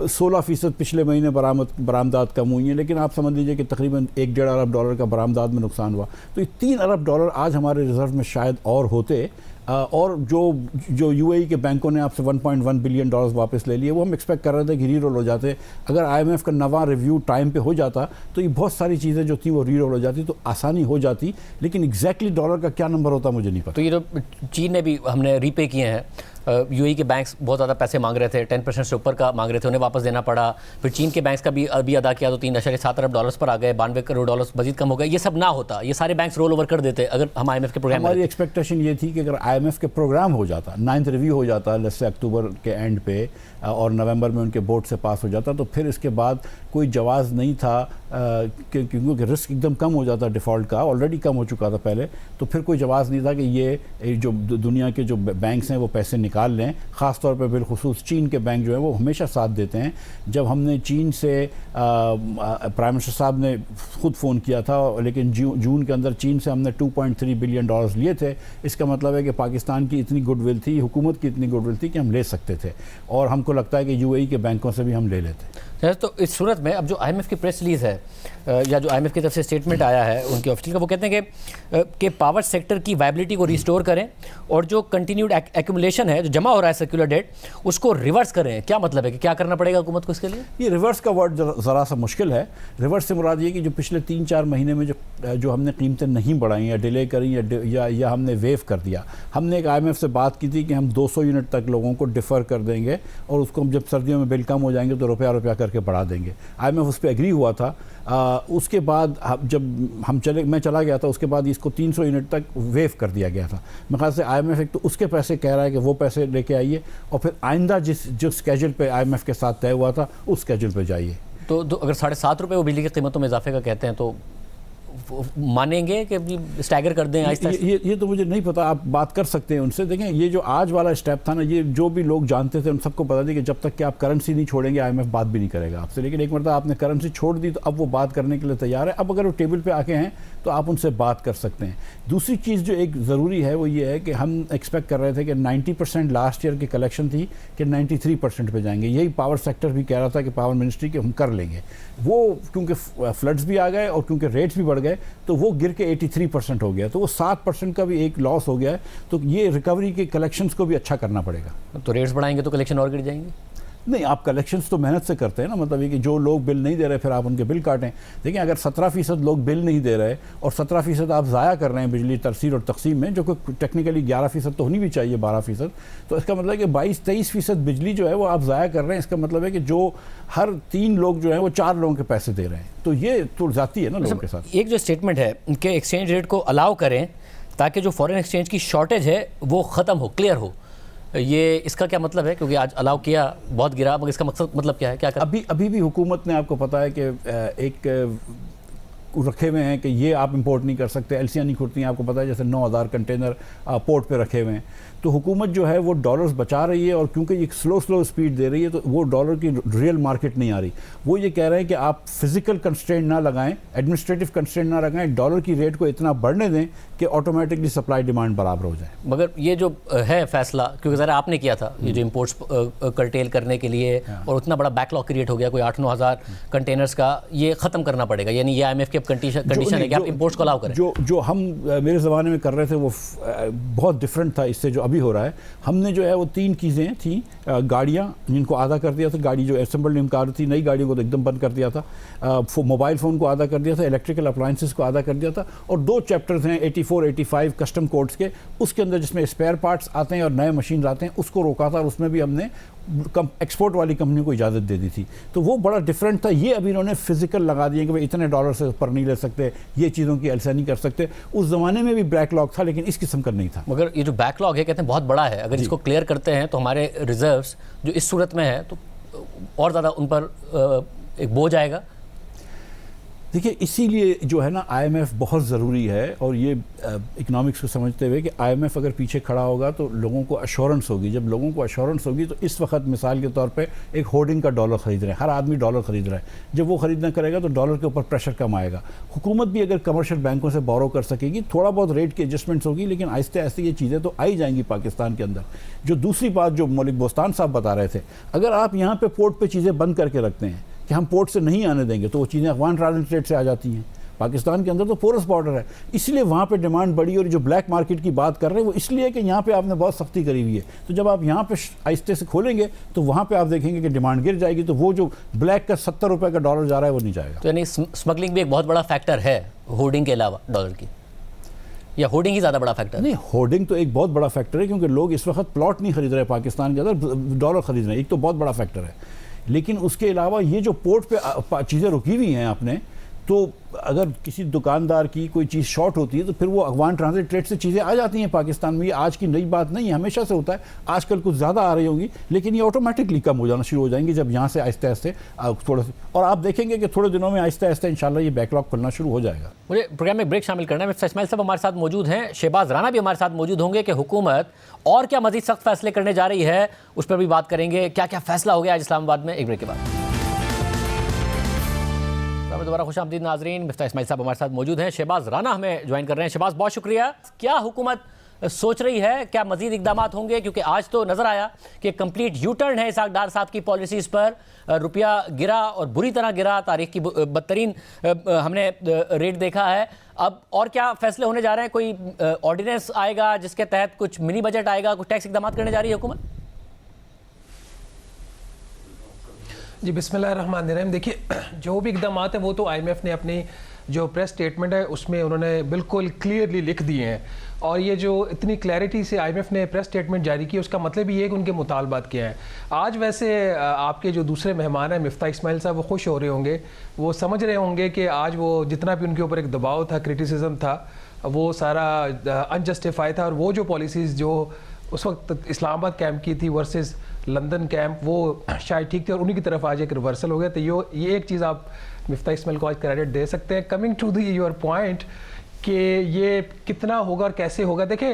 Speaker 4: 16% पिछले महीने बरामदात कम हुई हैं, लेकिन आप समझ लीजिए कि तकरीबन $1-1.5 अरब का बरामदात में नुकसान हुआ। तो ये $3 अरब आज हमारे रिजर्व में शायद और होते, और जो यूएई के बैंकों ने आपसे $1.1 बिलियन वापस ले लिए, वो हम एक्सपेक्ट कर रहे थे कि रीरोल हो जाते। अगर IMF का नवा रिव्यू टाइम पे हो जाता तो ये बहुत सारी चीज़ें जो थी वो रीरोल हो जाती, तो आसानी हो जाती, लेकिन एग्जैक्टली डॉलर का क्या नंबर होता मुझे नहीं पता।
Speaker 1: तो ये जो चीन ने भी हमने रीपे किए हैं, यूएई के बैंक्स बहुत ज़्यादा पैसे मांग रहे थे, 10% से ऊपर का मांग रहे थे, उन्हें वापस देना पड़ा। फिर चीन के बैंक्स का भी अभी अदा किया तो $3.7 अरब पर आ गए, $92 करोड़ मजीद कम हो गए। ये सब ना होता, ये सारे बैंक्स रोल ओवर कर देते अगर हम IMF के प्रोग्राम।
Speaker 4: हमारी एक्सपेक्टेशन ये थी कि अगर IMF के प्रोग्राम हो जाता, 9th रिव्यू हो जाता जैसे अक्टूबर के एंड पे, और नवंबर में उनके बोर्ड से पास हो जाता, तो फिर इसके बाद कोई जवाज़ नहीं था, क्योंकि रिस्क एकदम कम हो जाता डिफ़ॉल्ट का, ऑलरेडी कम हो चुका था पहले, तो फिर कोई जवाज़ नहीं था कि ये जो दुनिया के जो बैंक्स हैं वो पैसे निकाल लें। ख़ास तौर पे बिलखुसूस चीन के बैंक जो है वो हमेशा साथ देते हैं। जब हमने चीन से प्राइम मिनिस्टर साहब ने खुद फ़ोन किया था, लेकिन जून के अंदर चीन से हमने $2.3 बिलियन लिए थे। इसका मतलब है कि पाकिस्तान की इतनी गुडविल थी, हुकूमत की इतनी गुडविल थी कि हम ले सकते थे, और हमको लगता है कि यूएई के बैंकों से भी हम ले लेते।
Speaker 1: तो इस सूरत में अब जो IMF की प्रेस रिलीज़ है, या जो IMF की तरफ से स्टेटमेंट आया है उनके ऑफिशियल का, वो कहते हैं कि पावर सेक्टर की वायबिलिटी को रिस्टोर करें और जो कंटिन्यूड एक्यूमुलेशन है, जो जमा हो रहा है सर्कुलर डेट, उसको रिवर्स करें। क्या मतलब है कि क्या करना पड़ेगा हुकूमत को इसके लिए?
Speaker 4: ये रिवर्स का वर्ड ज़रा सा मुश्किल है। रिवर्स से मुराद ये कि जो पिछले 3-4 महीने में जो हमने कीमतें नहीं बढ़ाई या डिले करी या हमने वेव कर दिया। हमने एक IMF से बात की थी कि हम 200 यूनिट तक लोगों को डिफ़र कर देंगे, और उसको जब सर्दियों में बिल कम हो जाएंगे तो रुपया करके बढ़ा देंगे। IMF उस पर एग्री हुआ था। उसके बाद जब मैं चला गया था, उसके बाद इसको 300 यूनिट तक वेव कर दिया गया था। मेरे ख्याल से IMF एक तो उसके पैसे कह रहा है कि वो पैसे लेके आइए, और फिर आइंदा जो स्केड्यूल पे IMF के साथ तय हुआ था उस स्केड्यूल पे जाइए।
Speaker 1: तो अगर $7.5 वो बिजली की कीमतों में इजाफे का कहते हैं, तो मानेंगे कि स्टैगर कर दें?
Speaker 4: ये तो मुझे नहीं पता, आप बात कर सकते हैं उनसे। देखें, ये जो आज वाला स्टेप था ना, ये जो भी लोग जानते थे उन सबको पता था कि जब तक कि आप करेंसी नहीं छोड़ेंगे IMF बात भी नहीं करेगा आपसे। लेकिन एक मरतबा आपने करेंसी छोड़ दी तो अब वो बात करने के लिए तैयार है। अब अगर वो टेबल पे आके हैं तो आप उनसे बात कर सकते हैं। दूसरी चीज़ जो एक ज़रूरी है वो ये है कि हम एक्सपेक्ट कर रहे थे कि 90% लास्ट ईयर की कलेक्शन थी कि 93% पे जाएंगे। यही पावर सेक्टर भी कह रहा था कि पावर मिनिस्ट्री के हम कर लेंगे। वो क्योंकि फ्लड्स भी आ गए और क्योंकि रेट्स भी बढ़ गए तो वो गिर के 83% हो गया, तो वो 7% का भी एक लॉस हो गया है। तो ये रिकवरी के कलेक्शंस को भी अच्छा करना पड़ेगा।
Speaker 1: तो रेट्स बढ़ाएंगे तो कलेक्शन और गिर जाएंगे?
Speaker 4: नहीं, आप कलेक्शंस तो मेहनत से करते हैं ना, मतलब ये कि जो लोग बिल नहीं दे रहे फिर आप उनके बिल काटें। देखिए, अगर 17% लोग बिल नहीं दे रहे और 17% आप ज़ाया कर रहे हैं बिजली तरसील और तकसीम में, जो कि टेक्निकली 11% तो होनी भी चाहिए, 12%, तो इसका मतलब है कि 22-23% बिजली जो है वो आप ज़ाया कर रहे हैं। इसका मतलब है कि जो हर 3 लोग जो हैं वो 4 लोगों के पैसे दे रहे हैं, तो ये तो जाती है ना लोगों के साथ।
Speaker 1: एक जो स्टेटमेंट है कि एक्सचेंज रेट को अलाउ करें ताकि जो फॉरेन एक्सचेंज की शॉर्टेज है वो ख़त्म हो, क्लियर हो, ये इसका क्या मतलब है? क्योंकि आज अलाउ किया, बहुत गिरा, मगर इसका मकसद मतलब क्या है? क्या कर?
Speaker 4: अभी भी हुकूमत ने, आपको पता है कि एक रखे हुए हैं कि ये आप इंपोर्ट नहीं कर सकते, एलसीआं नहीं खुलती हैं, आपको पता है जैसे 9000 कंटेनर पोर्ट पे रखे हुए हैं। तो हुकूमत जो है वो डॉलर्स बचा रही है, और क्योंकि ये स्लो स्पीड दे रही है तो वो डॉलर की रियल मार्केट नहीं आ रही। वो ये कह रहे हैं कि आप फिजिकल कंस्ट्रेंट ना लगाएं, एडमिनिस्ट्रेटिव कंस्ट्रेंट ना लगाएं, डॉलर की रेट को इतना बढ़ने दें कि ऑटोमेटिकली सप्लाई डिमांड बराबर हो जाए।
Speaker 1: मगर ये जो है फैसला, क्योंकि ज़रा आपने किया था ये जो इम्पोर्ट्स कर्टेल करने के लिए, और उतना बड़ा बैकलॉग क्रिएट हो गया, कोई 8-9 हज़ार कंटेनर्स का, ये ख़त्म करना पड़ेगा, यानी ये IMF की अब कंडीशन है कि आप इम्पोर्ट्स को अलाउ करें।
Speaker 4: जो हम मेरे ज़माने में कर रहे थे वो बहुत डिफरेंट था इससे जो अभी हो रहा है। हमने जो है वो 3 चीज़ें थी, गाड़ियाँ जिनको आधा कर दिया था, गाड़ी जो असेंबल्ड इन कार थी, नई गाड़ियों को तो एकदम बंद कर दिया था, मोबाइल फ़ोन को आधा कर दिया था, इलेक्ट्रिकल अप्लायंसेस को आधा कर दिया था, और 2 चैप्टर्स हैं 84-85 कस्टम कोड्स के, उसके अंदर जिसमें स्पेयर पार्ट्स आते हैं और नए मशीन आते हैं, उसको रोका था, और उसमें भी हमने एक्सपोर्ट वाली कंपनी को इजाज़त दे दी थी। तो वो बड़ा डिफरेंट था। ये अभी इन्होंने फिजिकल लगा दिए कि भाई इतने डॉलर से ऊपर नहीं ले सकते, ये चीज़ों की एलसा नहीं कर सकते। उस ज़माने में भी बैकलॉग था, लेकिन इस किस्म का नहीं था।
Speaker 1: मगर ये जो बैकलॉग है कहते हैं बहुत बड़ा है, अगर इसको क्लियर करते हैं तो हमारे रिजर्व्स जो इस सूरत में है तो और ज़्यादा उन पर एक बोझ आएगा।
Speaker 4: देखिए, इसीलिए जो है ना IMF बहुत ज़रूरी है, और ये इकोनॉमिक्स को समझते हुए कि IMF अगर पीछे खड़ा होगा तो लोगों को अश्योरेंस होगी। जब लोगों को अश्योरेंस होगी तो इस वक्त मिसाल के तौर पे एक होर्डिंग का डॉलर ख़रीद रहे हैं, हर आदमी डॉलर ख़रीद रहा है, जब वो ख़रीदना करेगा तो डॉलर के ऊपर प्रेशर कम आएगा। हुकूमत भी अगर कमर्शियल बैंकों से बोरो कर सकेगी, थोड़ा बहुत रेट की एडजस्टमेंट्स होगी, लेकिन आहिस्ते आहिस्ते ये चीज़ें तो आई जाएंगी पाकिस्तान के अंदर। जो दूसरी बात जो मलिक बोस्तान साहब बता रहे थे, अगर आप यहाँ पर पोर्ट पर चीज़ें बंद करके रखते हैं कि हम पोर्ट से नहीं आने देंगे, तो वो चीज़ें अफगान ट्रांजिट से आ जाती हैं। पाकिस्तान के अंदर तो पोरस बॉर्डर है, इसलिए वहाँ पे डिमांड बढ़ी। और जो ब्लैक मार्केट की बात कर रहे हैं वो इसलिए कि यहाँ पे आपने बहुत सख्ती करी हुई है, तो जब आप यहाँ पे आहिस्ते से खोलेंगे तो वहाँ पे आप देखेंगे कि डिमांड गिर जाएगी, तो वो जो ब्लैक का 70 रुपये का डॉलर जा रहा है वो नहीं जाएगा।
Speaker 1: तो यानी स्मगलिंग भी एक बहुत बड़ा फैक्टर है होर्डिंग के अलावा डॉलर की, या होर्डिंग ही ज़्यादा बड़ा फैक्टर?
Speaker 4: नहीं, होर्डिंग तो एक बहुत बड़ा फैक्टर है, क्योंकि लोग इस वक्त प्लॉट नहीं खरीद रहे पाकिस्तान के अंदर, डॉलर खरीद रहे हैं, एक तो बहुत बड़ा फैक्टर है। लेकिन उसके अलावा ये जो पोर्ट पे चीज़ें रुकी हुई हैं आपने, तो अगर किसी दुकानदार की कोई चीज़ शॉर्ट होती है तो फिर वो अफगान ट्रांजिट ट्रेड से चीज़ें आ जाती हैं पाकिस्तान में। ये आज की नई बात नहीं है, हमेशा से होता है, आजकल कुछ ज़्यादा आ रही होंगी, लेकिन ये ऑटोमेटिकली कम हो जाना शुरू हो जाएंगी जब यहाँ से आहिस्ते आहिस्ते थोड़ा सा, और आप देखेंगे कि थोड़े दिनों में आहिस्ते आहिस्ते इंशाल्लाह ये बैकलॉग खुलना शुरू हो जाएगा।
Speaker 1: मुझे प्रोग्राम में ब्रेक शामिल करना है। मिस्टर इस्माइल साहब हमारे साथ मौजूद हैं, शहबाज राना भी हमारे साथ मौजूद होंगे कि हुकूमत और क्या मजीद सख्त फैसले करने जा रही है, उस पर भी बात करेंगे। क्या क्या फैसला हो गया आज इस्लामाबाद में, एक ब्रेक के बाद। दोबारा खुशामदीद नाजरीन, मिफ्ता इस्माइल साहब हमारे साथ मौजूद हैं, शहबाज राना हमें ज्वाइन कर रहे हैं। शहबाज, बहुत शुक्रिया। क्या हुकूमत सोच रही है, क्या मजीद इकदाम होंगे? क्योंकि आज तो नज़र आया कि कंप्लीट यू टर्न है इसहाक डार साहब की पॉलिसीज़ पर, रुपया गिरा और बुरी तरह गिरा, तारीख की बदतरीन हमने रेट देखा है। अब और क्या फैसले होने जा रहे हैं? कोई ऑर्डिनेंस आएगा जिसके तहत कुछ मिनी बजट आएगा, कुछ टैक्स इकदाम करने जा रही है हुकूमत?
Speaker 5: जी बिस्मिल्लाहिर्रहमानिर्रहीम। देखिए, जो भी इकदाम है वो तो IMF ने अपनी जो प्रेस स्टेटमेंट है उसमें उन्होंने बिल्कुल क्लियरली लिख दिए हैं, और ये जो इतनी क्लैरिटी से IMF ने प्रेस स्टेटमेंट जारी की, उसका मतलब ये है कि उनके मुतालबात क्या हैं। आज वैसे आपके जो दूसरे मेहमान हैं मिफ्ता इस्माइल साहब, वो खुश हो रहे होंगे, वो समझ रहे होंगे कि आज वो जितना भी उनके ऊपर एक दबाव था, क्रिटिसिज्म था, वो सारा अनजस्टिफाई था, और वो जो पॉलिसीज़ जो उस वक्त इस्लामाबाद कैंप की थी वर्सेस लंदन कैंप, वो शायद ठीक थी, और उन्हीं की तरफ आज एक रिवर्सल हो गया। तो ये एक चीज़ आप मिफ्ता इस्माइल को आज क्रेडिट दे सकते हैं। Coming to the your point कि ये कितना होगा और कैसे होगा, देखिए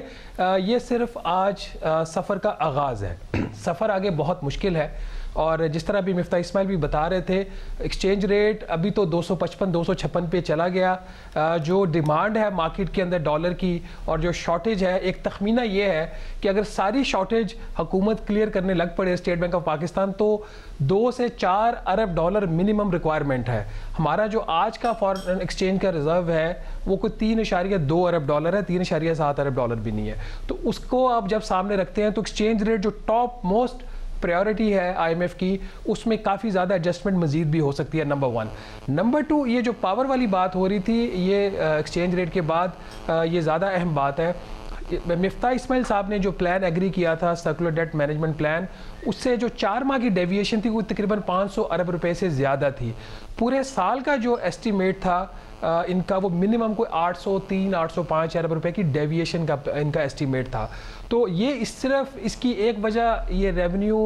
Speaker 5: ये सिर्फ आज सफ़र का आगाज़ है, सफ़र आगे बहुत मुश्किल है। और जिस तरह अभी मिफ्ता इस्माइल भी बता रहे थे, एक्सचेंज रेट अभी तो 255-256 पे चला गया। जो डिमांड है मार्केट के अंदर डॉलर की और जो शॉर्टेज है, एक तखमीना ये है कि अगर सारी शॉर्टेज हुकूमत क्लियर करने लग पड़े स्टेट बैंक ऑफ पाकिस्तान, तो 2 से 4 अरब डॉलर मिनिमम रिक्वायरमेंट है। हमारा जो आज का फॉरेन एक्सचेंज का रिजर्व है वो कोई 3.2 अरब डॉलर है, 3.7 अरब डॉलर भी नहीं है। तो उसको आप जब सामने रखते हैं तो एक्सचेंज रेट जो टॉप मोस्ट प्रायोरिटी है IMF की, उसमें काफ़ी ज़्यादा एडजस्टमेंट मजीद भी हो सकती है, नंबर 1। नंबर 2, ये जो पावर वाली बात हो रही थी, ये एक्सचेंज रेट के बाद ये ज़्यादा अहम बात है। मिफ्ता इस्माइल साहब ने जो प्लान एग्री किया था, सर्कुलर डेट मैनेजमेंट प्लान, उससे जो 4 माह की डेविएशन थी वो तकरीबन 500 अरब रुपए से ज़्यादा थी। पूरे साल का जो एस्टीमेट था इनका, वो मिनिमम कोई 803-805 अरब रुपए की डेविएशन का इनका एस्टीमेट था। तो ये सिर्फ इसकी एक वजह ये रेवेन्यू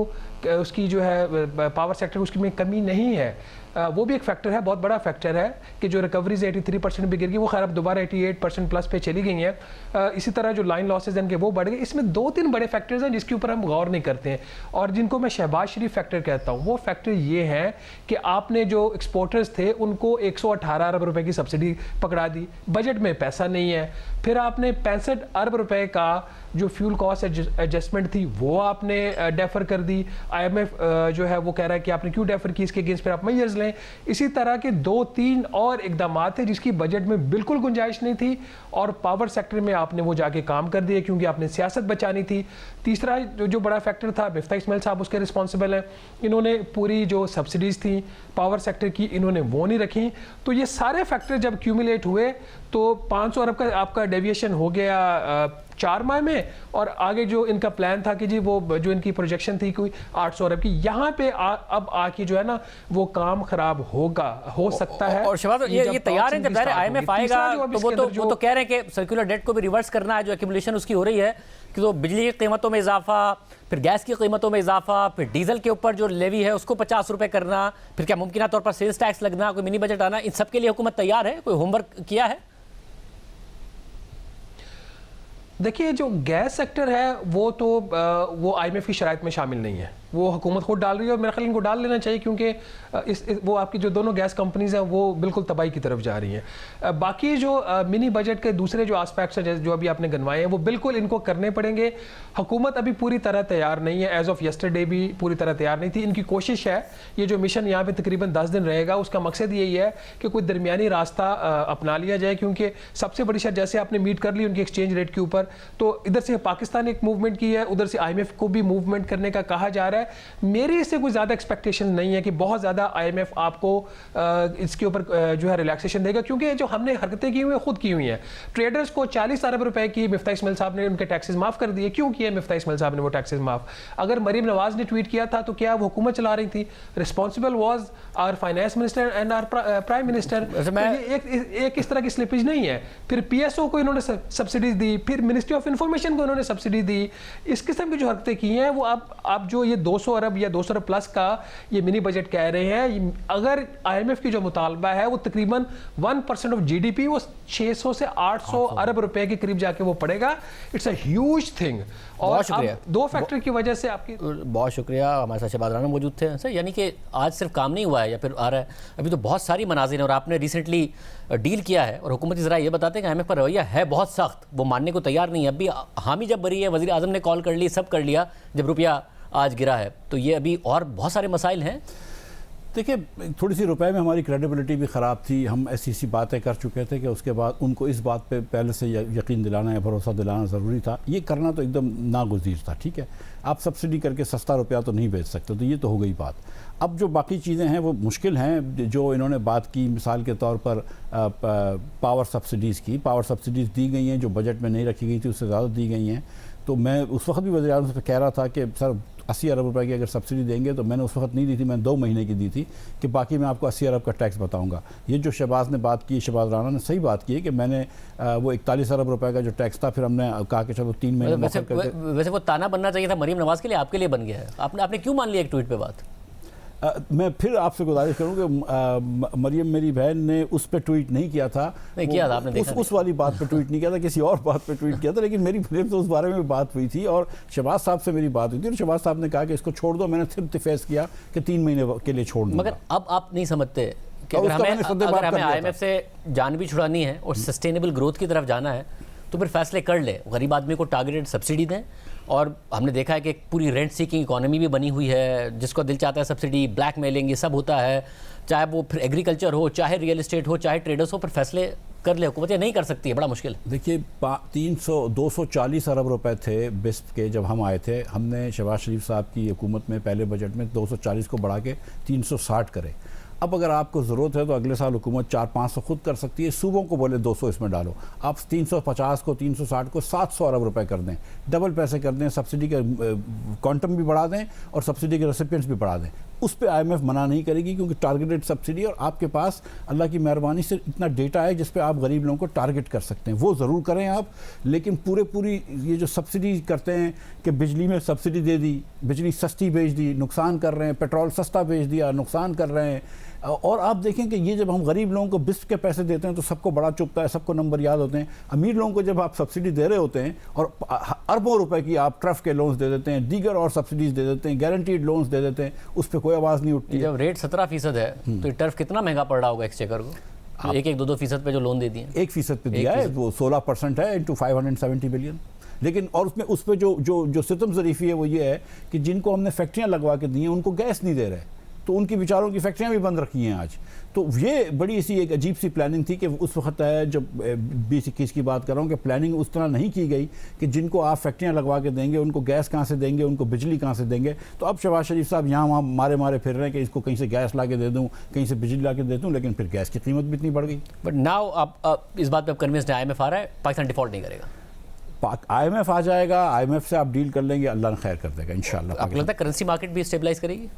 Speaker 5: उसकी जो है पावर सेक्टर उसकी में कमी नहीं है, वो भी एक फैक्टर है, बहुत बड़ा फैक्टर है कि जो रिकवरीज 83% भी गिर गई, वो खैर अब दोबारा 88% प्लस पे चली गई हैं। इसी तरह जो लाइन लॉसेज हैं वो बढ़ गए। इसमें 2-3 बड़े फैक्टर्स हैं जिसके ऊपर हम गौर नहीं करते हैं, और जिनको मैं शहबाज शरीफ फैक्टर कहता हूँ। वो फैक्टर ये है कि आपने जो एक्सपोर्टर्स थे उनको 118 अरब रुपए की सब्सिडी पकड़ा दी, बजट में पैसा नहीं है। फिर आपने 65 अरब रुपए का जो फ्यूल कॉस्ट एडजस्टमेंट थी वो आपने डेफर कर दी। IMF जो है वो कह रहा है कि आपने क्यों डेफर की, इसके अगेंस्ट फिर आप मेजर्स लें। इसी तरह के 2-3 और इकदाम थे जिसकी बजट में बिल्कुल गुंजाइश नहीं थी, और पावर सेक्टर में आपने वो जाके काम कर दिए क्योंकि आपने सियासत बचानी थी। तीसरा जो बड़ा फैक्टर था, मिफ्ता इस्माइल साहब उसके रिस्पॉन्सिबल हैं, इन्होंने पूरी जो सब्सिडीज थी पावर सेक्टर की इन्होंने वो नहीं रखी। तो ये सारे फैक्टर जब क्यूमुलेट हुए तो 500 अरब का आपका डेविएशन हो गया 4 माह में, और आगे जो इनका प्लान था कि जी वो जो इनकी प्रोजेक्शन थी कोई 800 अरब की, यहाँ पे अब आके जो है ना वो काम खराब हो सकता है।
Speaker 1: और शहबाज ये तैयार है, जब IMF आएगा तो वो तो कह रहे हैं कि सर्कुलर डेट को भी रिवर्स करना है, जो एक्यूमुलेशन उसकी हो रही है कि तो बिजली की कीमतों में इजाफा, फिर गैस की कीमतों में इजाफा, फिर डीजल के ऊपर जो लेवी है उसको 50 रुपए करना, फिर क्या मुमकिन तौर पर सेल्स टैक्स लगना, कोई मिनी बजट आना, इन सब के लिए हुकूमत तैयार है? कोई होमवर्क किया है?
Speaker 5: देखिए जो गैस सेक्टर है वो तो वो IMF की शराइत में शामिल नहीं है, वो हुकूमत खुद डाल रही है, और मेरे ख्याल इनको डाल लेना चाहिए क्योंकि वो आपकी जो दोनों गैस कंपनीज हैं वो बिल्कुल तबाही की तरफ जा रही हैं। बाकी जो मिनी बजट के दूसरे जो एस्पेक्ट्स हैं जो अभी आपने गनवाए हैं वो बिल्कुल इनको करने पड़ेंगे। हुकूमत अभी पूरी तरह तैयार नहीं है, एज ऑफ यस्टरडे भी पूरी तरह तैयार नहीं थी। इनकी कोशिश है, ये जो मिशन यहाँ पे तकरीबन 10 दिन रहेगा उसका मकसद यही है कि कोई दरमियानी रास्ता अपना लिया जाए, क्योंकि सबसे बड़ी शर्त जैसे आपने मीट कर ली उनकी एक्सचेंज रेट के ऊपर, तो इधर से पाकिस्तान ने एक मूवमेंट की है, उधर से IMF को भी मूवमेंट करने का कहा जा रहा है। मेरी इससे कोई ज़्यादा एक्सपेक्टेशन नहीं है कि बहुत ज़्यादा IMF आपको इसके ऊपर जो है रिलैक्सेशन देगा, क्योंकि जो हमने हरकतें की हुई हैं खुद की हुई हैं। ट्रेडर्स को 40 अरब रुपए की मिफ्ता इस्माइल साहब ने उनके टैक्सेस माफ़ कर दिए। क्यों किए मिफ्ता इस्माइल साहब ने वो टैक्सेस माफ़? अगर मरीम नवाज ने ट्वीट किया था तो क्या वो हुकूमत चला रही थी? Responsible was our finance minister and our prime minister. एक इस तरह की स्लिपेज नहीं है। फिर PSO को इन्होंने सब्सिडीज दी, फिर मिनिस्ट्री ऑफ इंफॉर्मेशन को इन्होंने सब्सिडी दी। इस किस्म की जो हरकतें की हैं वो आप जो ये 200 अरब या 200 अरब प्लस का ये मिनी बजट कह रहे हैं, अगर IMF की जो मुतालबा है वो तकरीबन 1% ऑफ GDP, वो 600 से 800 अरब रुपए के करीब जाके वो पड़ेगा। It's a huge thing. और अब 2 फैक्टर की वजह से आपकी
Speaker 1: बहुत शुक्रिया। हमारे साथ शहबाज राना मौजूद थे। सर यानी कि आज सिर्फ काम नहीं हुआ है या फिर आ रहा है, अभी तो बहुत सारी मनाजिर हैं, और आपने रिसेंटली डील किया है, और हुकूमत ज़रा ये बताते हैं कि IMF पर रवैया है बहुत सख्त, वो मानने को तैयार नहीं है। अभी हामी जब बरी है, वज़ीर आज़म ने कॉल कर ली, सब कर लिया, जब रुपया आज गिरा है, तो ये अभी और बहुत सारे मसाइल हैं।
Speaker 4: देखिए थोड़ी सी रुपए में हमारी क्रेडिबिलिटी भी ख़राब थी, हम ऐसी बातें कर चुके थे कि उसके बाद उनको इस बात पे पहले से यकीन दिलाना या भरोसा दिलाना ज़रूरी था। ये करना तो एकदम नागुज़ीर था। ठीक है, आप सब्सिडी करके सस्ता रुपया तो नहीं बेच सकते, तो ये तो हो गई बात। अब जो बाकी चीज़ें हैं वो मुश्किल हैं, जो इन्होंने बात की मिसाल के तौर पर पावर सब्सिडीज़ की, पावर सब्सिडीज़ दी गई हैं जो बजट में नहीं रखी गई थी, उससे ज़्यादा दी गई हैं। तो मैं उस वक्त भी वज़ीर आज़म से कह रहा था कि सर 80 अरब रुपए की अगर सब्सिडी देंगे, तो मैंने उस वक्त नहीं दी थी, मैंने 2 महीने की दी थी कि बाकी मैं आपको 80 अरब का टैक्स बताऊंगा। ये जो शहबाज ने बात की, शहबाज राना ने सही बात की है कि मैंने वो 41 अरब रुपए का जो टैक्स था, फिर हमने कहा कि चलो 3 महीने।
Speaker 1: वैसे वो ताना बनना चाहिए था मरीम नवाज के लिए, आपके लिए बन गया है। आपने क्यों मान लिया एक ट्वीट पे बात?
Speaker 4: मैं फिर आपसे गुजारिश करूँ कि मरियम मेरी बहन ने उस पर ट्वीट नहीं किया था,
Speaker 1: नहीं किया था आपने,
Speaker 4: उस वाली बात पे ट्वीट नहीं किया था, किसी और बात पे ट्वीट किया था, लेकिन मेरी फिर तो उस बारे में बात हुई थी और शहबाज साहब से मेरी बात हुई थी, और शहबाज साहब ने कहा कि इसको छोड़ दो। मैंने फिर इत्तेफाक किया कि 3 महीने के लिए छोड़ दूँ।
Speaker 1: मगर अब आप नहीं समझते कि अगर हमें IMF से जान भी छुड़ानी है और सस्टेनेबल ग्रोथ की तरफ जाना है, तो फिर फैसले कर ले, गरीब आदमी को टारगेटेड सब्सिडी दें। और हमने देखा है कि एक पूरी रेंट सीकिंग इकोनॉमी भी बनी हुई है, जिसको दिल चाहता है सब्सिडी, ब्लैकमेलिंग, ये सब होता है, चाहे वो फिर एग्रीकल्चर हो, चाहे रियल एस्टेट हो, चाहे ट्रेडर्स हो, फिर फैसले कर ले हुकूमत, नहीं कर सकती है, बड़ा मुश्किल।
Speaker 4: देखिए 240 अरब रुपए थे बिस्प के जब हम आए थे, हमने शहबाज शरीफ साहब की हुकूमत में पहले बजट में 240 को बढ़ा के 360 करे। अब अगर आपको ज़रूरत है तो अगले साल हुकूमत 400-500 खुद कर सकती है, सूबों को बोले 200 इसमें डालो, आप 350 को 360 को 700 अरब रुपए कर दें, डबल पैसे कर दें, सब्सिडी का क्वांटम भी बढ़ा दें और सब्सिडी के रेसिपिएंट्स भी बढ़ा दें, उस पर IMF मना नहीं करेगी, क्योंकि टारगेटेड सब्सिडी और आपके पास अल्लाह की मेहरबानी से इतना डेटा है जिस पे आप गरीब लोगों को टारगेट कर सकते हैं, वो ज़रूर करें आप। लेकिन पूरी ये जो सब्सिडी करते हैं कि बिजली में सब्सिडी दे दी, बिजली सस्ती बेच दी, नुकसान कर रहे हैं, पेट्रोल सस्ता बेच दिया, नुकसान कर रहे हैं। और आप देखें कि ये जब हम गरीब लोगों को बिस्क के पैसे देते हैं तो सबको बड़ा चुभता है, सबको नंबर याद होते हैं। अमीर लोगों को जब आप सब्सिडी दे रहे होते हैं और अरबों रुपए की आप ट्रफ के लोन्स दे देते हैं, दीगर और सब्सिडीज दे देते हैं, गारंटीड लोन्स दे देते हैं, उस पर कोई आवाज़ नहीं उठती।
Speaker 1: जब रेट 17% है तो ये टर्फ कितना महंगा पड़ रहा होगा एक्सचेकर को? 1-2% पे जो लोन दे दिए,
Speaker 4: 1% पे दिया है, वो 16% है इंटू 570 बिलियन। लेकिन और उस पर जो सितम ज़रीफ़ी है वो ये है कि जिनको हमने फैक्ट्रियाँ लगवा के दी हैं उनको गैस नहीं दे रहे, तो उनकी बेचारों की फैक्ट्रियाँ भी बंद रखी हैं आज। तो ये बड़ी सी एक अजीब सी प्लानिंग थी कि उस वक्त है जब 2021 की बात कर रहा हूँ कि प्लानिंग उस तरह नहीं की गई कि जिनको आप फैक्ट्रियाँ लगवा के देंगे उनको गैस कहाँ से देंगे, उनको बिजली कहाँ से देंगे। तो अब शहबाज शरीफ साहब यहाँ वहाँ मारे फिर रहे हैं कि इसको कहीं से गैस ला के दे दूँ, कहीं से बिजली ला के दे दूँ, लेकिन फिर गैस की कीमत भी इतनी बढ़ गई।
Speaker 1: बट नाउ आप इस बात पर कन्विंस्ड है IMF आ रहा है पाकिस्तान डिफॉल्ट नहीं करेगा?
Speaker 4: IMF आ जाएगा, IMF से आप डील कर लेंगे, अल्लाह ने खैर कर देगा इंशाल्लाह।
Speaker 1: आपको लगता है करेंसी मार्केट भी स्टेबलाइज करेगी?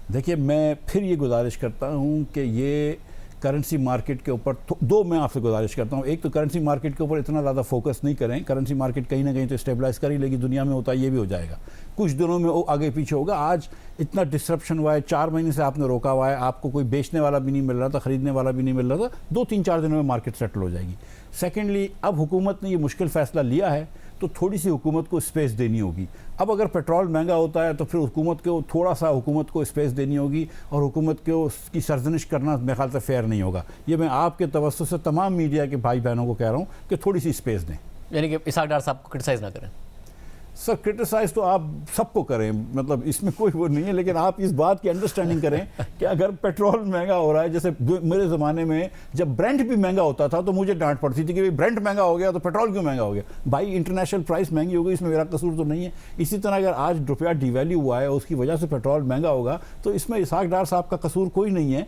Speaker 4: देखिए, मैं फिर ये गुजारिश करता हूँ कि ये करेंसी मार्केट के ऊपर दो मैं आपसे गुजारिश करता हूँ। एक तो करेंसी मार्केट के ऊपर इतना ज़्यादा फोकस नहीं करें, करेंसी मार्केट कहीं ना कहीं तो स्टेबलाइज कर ही लेगी, दुनिया में होता है ये भी हो जाएगा, कुछ दिनों में वो आगे पीछे होगा। आज इतना डिस्ट्रप्शन हुआ है, 4 महीने से आपने रोका हुआ है, आपको कोई बेचने वाला भी नहीं मिल रहा था, ख़रीदने वाला भी नहीं मिल रहा था, 2-3-4 दिनों में मार्केट सेटल हो जाएगी। सेकेंडली, अब हुकूमत ने ये मुश्किल फ़ैसला लिया है तो थोड़ी सी हुकूमत को स्पेस देनी होगी। अब अगर पेट्रोल महंगा होता है तो फिर हुकूमत को थोड़ा सा हुकूमत को स्पेस देनी होगी, और हुकूमत को उसकी सरजनिश करना मेरे ख्याल से फेयर नहीं होगा। ये मैं आपके तवज्जुह से तमाम मीडिया के भाई बहनों को कह रहा हूँ कि थोड़ी सी स्पेस दें।
Speaker 1: यानी कि इसाक डार साहब को क्रिटिसाइज ना करें?
Speaker 4: सर, क्रिटिसाइज़ तो आप सबको करें, मतलब इसमें कोई वो नहीं है, लेकिन आप इस बात की अंडरस्टैंडिंग करें कि अगर पेट्रोल महंगा हो रहा है, जैसे मेरे ज़माने में जब ब्रेंट भी महंगा होता था तो मुझे डांट पड़ती थी कि भाई ब्रेंट महंगा हो गया तो पेट्रोल क्यों महंगा हो गया। भाई इंटरनेशनल प्राइस महंगी हो गई, इसमें मेरा कसूर तो नहीं है। इसी तरह अगर आज रुपया डिवैल्यू हुआ है उसकी वजह से पेट्रोल महंगा होगा तो इसमें इसाक डार साहब का कसूर कोई नहीं है।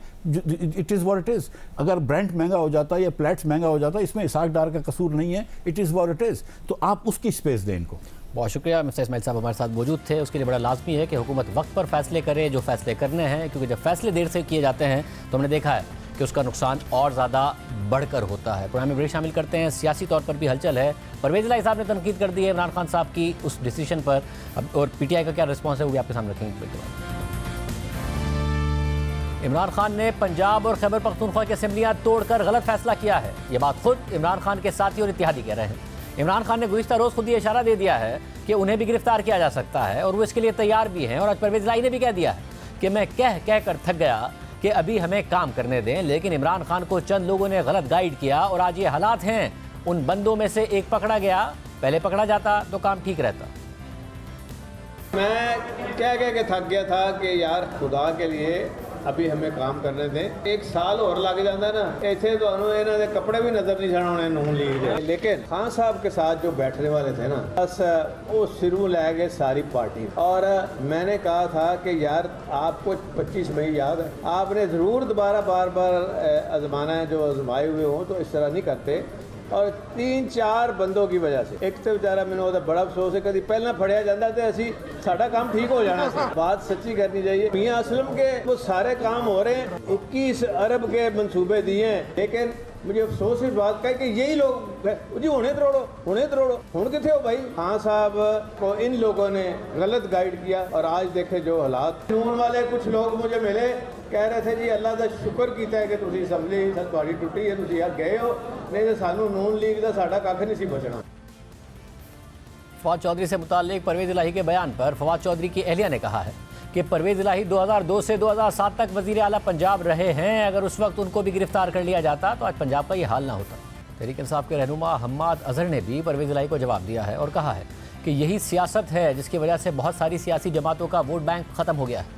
Speaker 4: It is what it is. अगर ब्रेंट महंगा हो जाता है या प्लेट्स महंगा हो जाता है, इसमें इसाक डार का कसूर नहीं है। It is what it is. तो आप उसकी स्पेस दें इनको।
Speaker 1: बहुत शुक्रिया। मिस्टर इस्माइल साहब हमारे साथ मौजूद थे। उसके लिए बड़ा लाजमी है कि हुकूमत वक्त पर फैसले करे जो फैसले करने हैं, क्योंकि जब फैसले देर से किए जाते हैं तो हमने देखा है कि उसका नुकसान और ज़्यादा बढ़कर होता है। प्रोग्राम में बड़ी शामिल करते हैं, सियासी तौर पर भी हलचल है। परवेज़ इलाही साहब ने तनकीद कर दी है इमरान खान साहब की उस डिसीजन पर, और PTI का क्या रिस्पॉन्स है वो भी आपके सामने रखेंगे। इमरान खान ने पंजाब और खैबर पख्तूनख्वा की असेंबलियाँ तोड़कर गलत फैसला किया है, ये बात खुद इमरान खान के साथी और इत्तेहादी कह रहे हैं। इमरान खान ने गुज़िश्ता रोज़ खुद ये इशारा दे दिया है कि उन्हें भी गिरफ्तार किया जा सकता है और वो इसके लिए तैयार भी हैं। और आज परवेज़ इलाही ने भी कह दिया है कि मैं कह कर थक गया कि अभी हमें काम करने दें, लेकिन इमरान खान को चंद लोगों ने गलत गाइड किया और आज ये हालात हैं। उन बंदों में से एक पकड़ा गया, पहले पकड़ा जाता तो काम ठीक रहता।
Speaker 6: मैं कह के थक गया था कि यार खुदा के लिए अभी हमें काम करने दें। 1 साल और लग जाता ना, इतने तो इन्हों के कपड़े भी नजर नहीं छाने नून लीग दे। लेकिन खान साहब के साथ जो बैठने वाले थे ना, बस वो सिरों ले गए सारी पार्टी। और मैंने कहा था कि यार आपको 25 मई याद है, आपने ज़रूर दोबारा बार आजमाना है, जो आजमाए हुए हों तो इस तरह नहीं करते। और 3-4 बंदों की वजह से, एक तो बेचारा मैंने वो बड़ा अफसोस है, कभी पहला फड़िया जाता तो असी साडा काम ठीक हो जाना था। बात सच्ची करनी चाहिए। मियां असलम के वो सारे काम हो रहे हैं, 21 अरब के मंसूबे दिए हैं, लेकिन मुझे अफसोस इस बात का है कि यही लोग जी हुणे तरोड़ो हुण किथे हो भाई। खान साहब को इन लोगों ने गलत गाइड किया और आज देखे जो हालात। नून वाले कुछ लोग मुझे मिले, कह रहे थे जी अल्लाह का शुक्र किया है कि तुसी असैम्बली तुहाडी टुटी है, तुसी यार गए हो, नहीं तो सानू नून लीग का साडा कख नहीं सी बचना।
Speaker 1: फवाद चौधरी से मुताल्लिक परवेज़ इलाही के बयान पर फवाद चौधरी की अहलिया ने कहा है कि परवेज़ इलाही 2002 से 2007 तक वज़ीर आला पंजाब रहे हैं। अगर उस वक्त उनको भी गिरफ्तार कर लिया जाता तो आज पंजाब का ये हाल ना होता। तहरीक इंसाफ के रहनुमा हम्माद अजहर ने भी परवेज़ इलाही को जवाब दिया है और कहा है कि यही सियासत है जिसकी वजह से बहुत सारी सियासी जमातों का वोट बैंक ख़त्म हो गया है।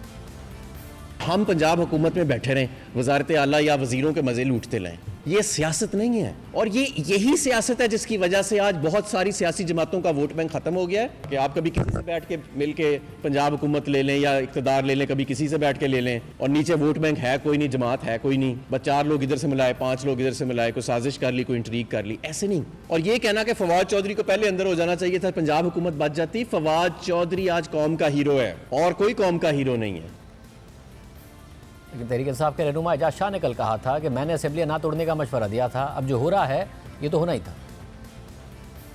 Speaker 7: हम पंजाब हुकूमत में बैठे रहें, वज़ारत आला या वज़ीरों के मज़े लूटते रहें, ये सियासत नहीं है। और यही सियासत है जिसकी वजह से आज बहुत सारी सियासी जमातों का वोट बैंक ख़त्म हो गया है कि आप कभी किसी से बैठ के मिल के पंजाब हुकूमत ले लें या इक़्तिदार ले लें, कभी किसी से बैठ के ले लें, और नीचे वोट बैंक है कोई नहीं, जमात है कोई नहीं, बस 4 लोग इधर से मिलाए, 5 लोग इधर से मिलाए, कोई साजिश कर ली, कोई इंट्रीग कर ली, ऐसे नहीं। और ये कहना कि फवाद चौधरी को पहले अंदर हो जाना चाहिए था, पंजाब हुकूमत बच जाती। फवाद चौधरी आज कौम का हीरो है और कोई कौम का हीरो नहीं है।
Speaker 1: लेकिन तहरीक इंसाफ के रहनुमा एजाज शाह ने कल कहा था कि मैंने असेंबली ना तोड़ने का मशवरा दिया था, अब जो हो रहा है ये तो होना ही था।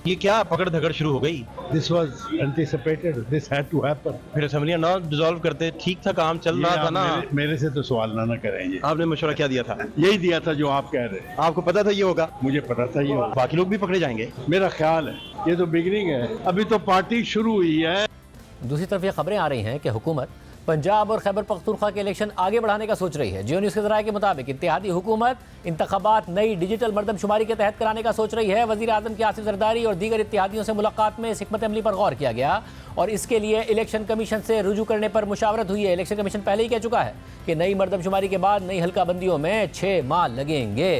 Speaker 8: ये क्या पकड़ धकड़ शुरू हो गई?
Speaker 9: This was anticipated. This had to happen.
Speaker 8: फिर असेंबलियां ना डिसॉल्व करते, ठीक था, काम चल रहा था ना।
Speaker 9: मेरे से तो सवाल ना करेंगे।
Speaker 8: आपने मशवरा क्या दिया था?
Speaker 9: यही दिया था जो आप कह रहे हैं।
Speaker 8: आपको पता था ये होगा?
Speaker 9: मुझे पता था ये होगा।
Speaker 8: बाकी लोग भी पकड़े जाएंगे
Speaker 9: मेरा ख्याल है, ये तो बिगनिंग है, अभी तो पार्टी शुरू हुई है।
Speaker 1: दूसरी तरफ ये खबरें आ रही हैं कि हुकूमत पंजाब और खैबर पख्तूनख्वा के इलेक्शन आगे बढ़ाने का सोच रही है। जियो न्यूज़ के ज़राए के मुताबिक इत्तेहादी हुकूमत इंतखाबात नई डिजिटल मरदमशुमारी के तहत कराने का सोच रही है। वज़ीर आज़म की आसिफ जरदारी और दीगर इत्तेहादियों से मुलाकात में इस हिकमत अमली पर गौर किया गया और इसके लिए इलेक्शन कमीशन से रुजू करने पर मुशावरत हुई है। इलेक्शन कमीशन पहले ही कह चुका है कि नई मरदमशुमारी के बाद नई हल्काबंदियों में 6 माह लगेंगे।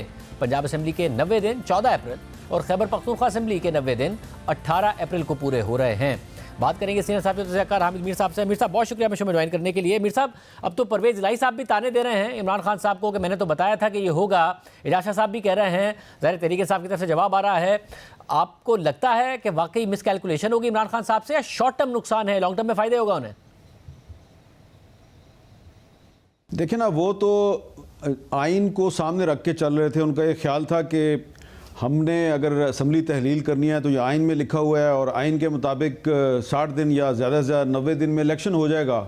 Speaker 1: पंजाब असम्बली के 90 दिन 14 अप्रैल और खैबर पख्तूनख्वा असम्बली के 90 दिन 18 अप्रैल को पूरे हो रहे हैं। बात करेंगे सीनियर साहब हामिद मीर साहब से। मीर साहब बहुत शुक्रिया शो में ज्वाइन करने के लिए। मीर साहब, अब तो परवेज़ इलाही साहब भी ताने दे रहे हैं इमरान खान साहब को कि मैंने तो बताया था कि ये होगा। एजाज शाह साहब भी कह रहे हैं, ज़ाहिर तहरीक साहब की तरफ से जवाब आ रहा है। आपको लगता है कि वाकई मिसकैलकुलेशन होगी इमरान खान साहब से या शॉर्ट टर्म नुकसान है, लॉन्ग टर्म में फ़ायदे होगा उन्हें?
Speaker 4: देखिए ना, वो तो आइन को सामने रख के चल रहे थे। उनका ये ख्याल था कि हमने अगर असम्बली तहलील करनी है तो ये आइन में लिखा हुआ है और आइन के मुताबिक 60 दिन या ज़्यादा से ज़्यादा 90 दिन में इलेक्शन हो जाएगा।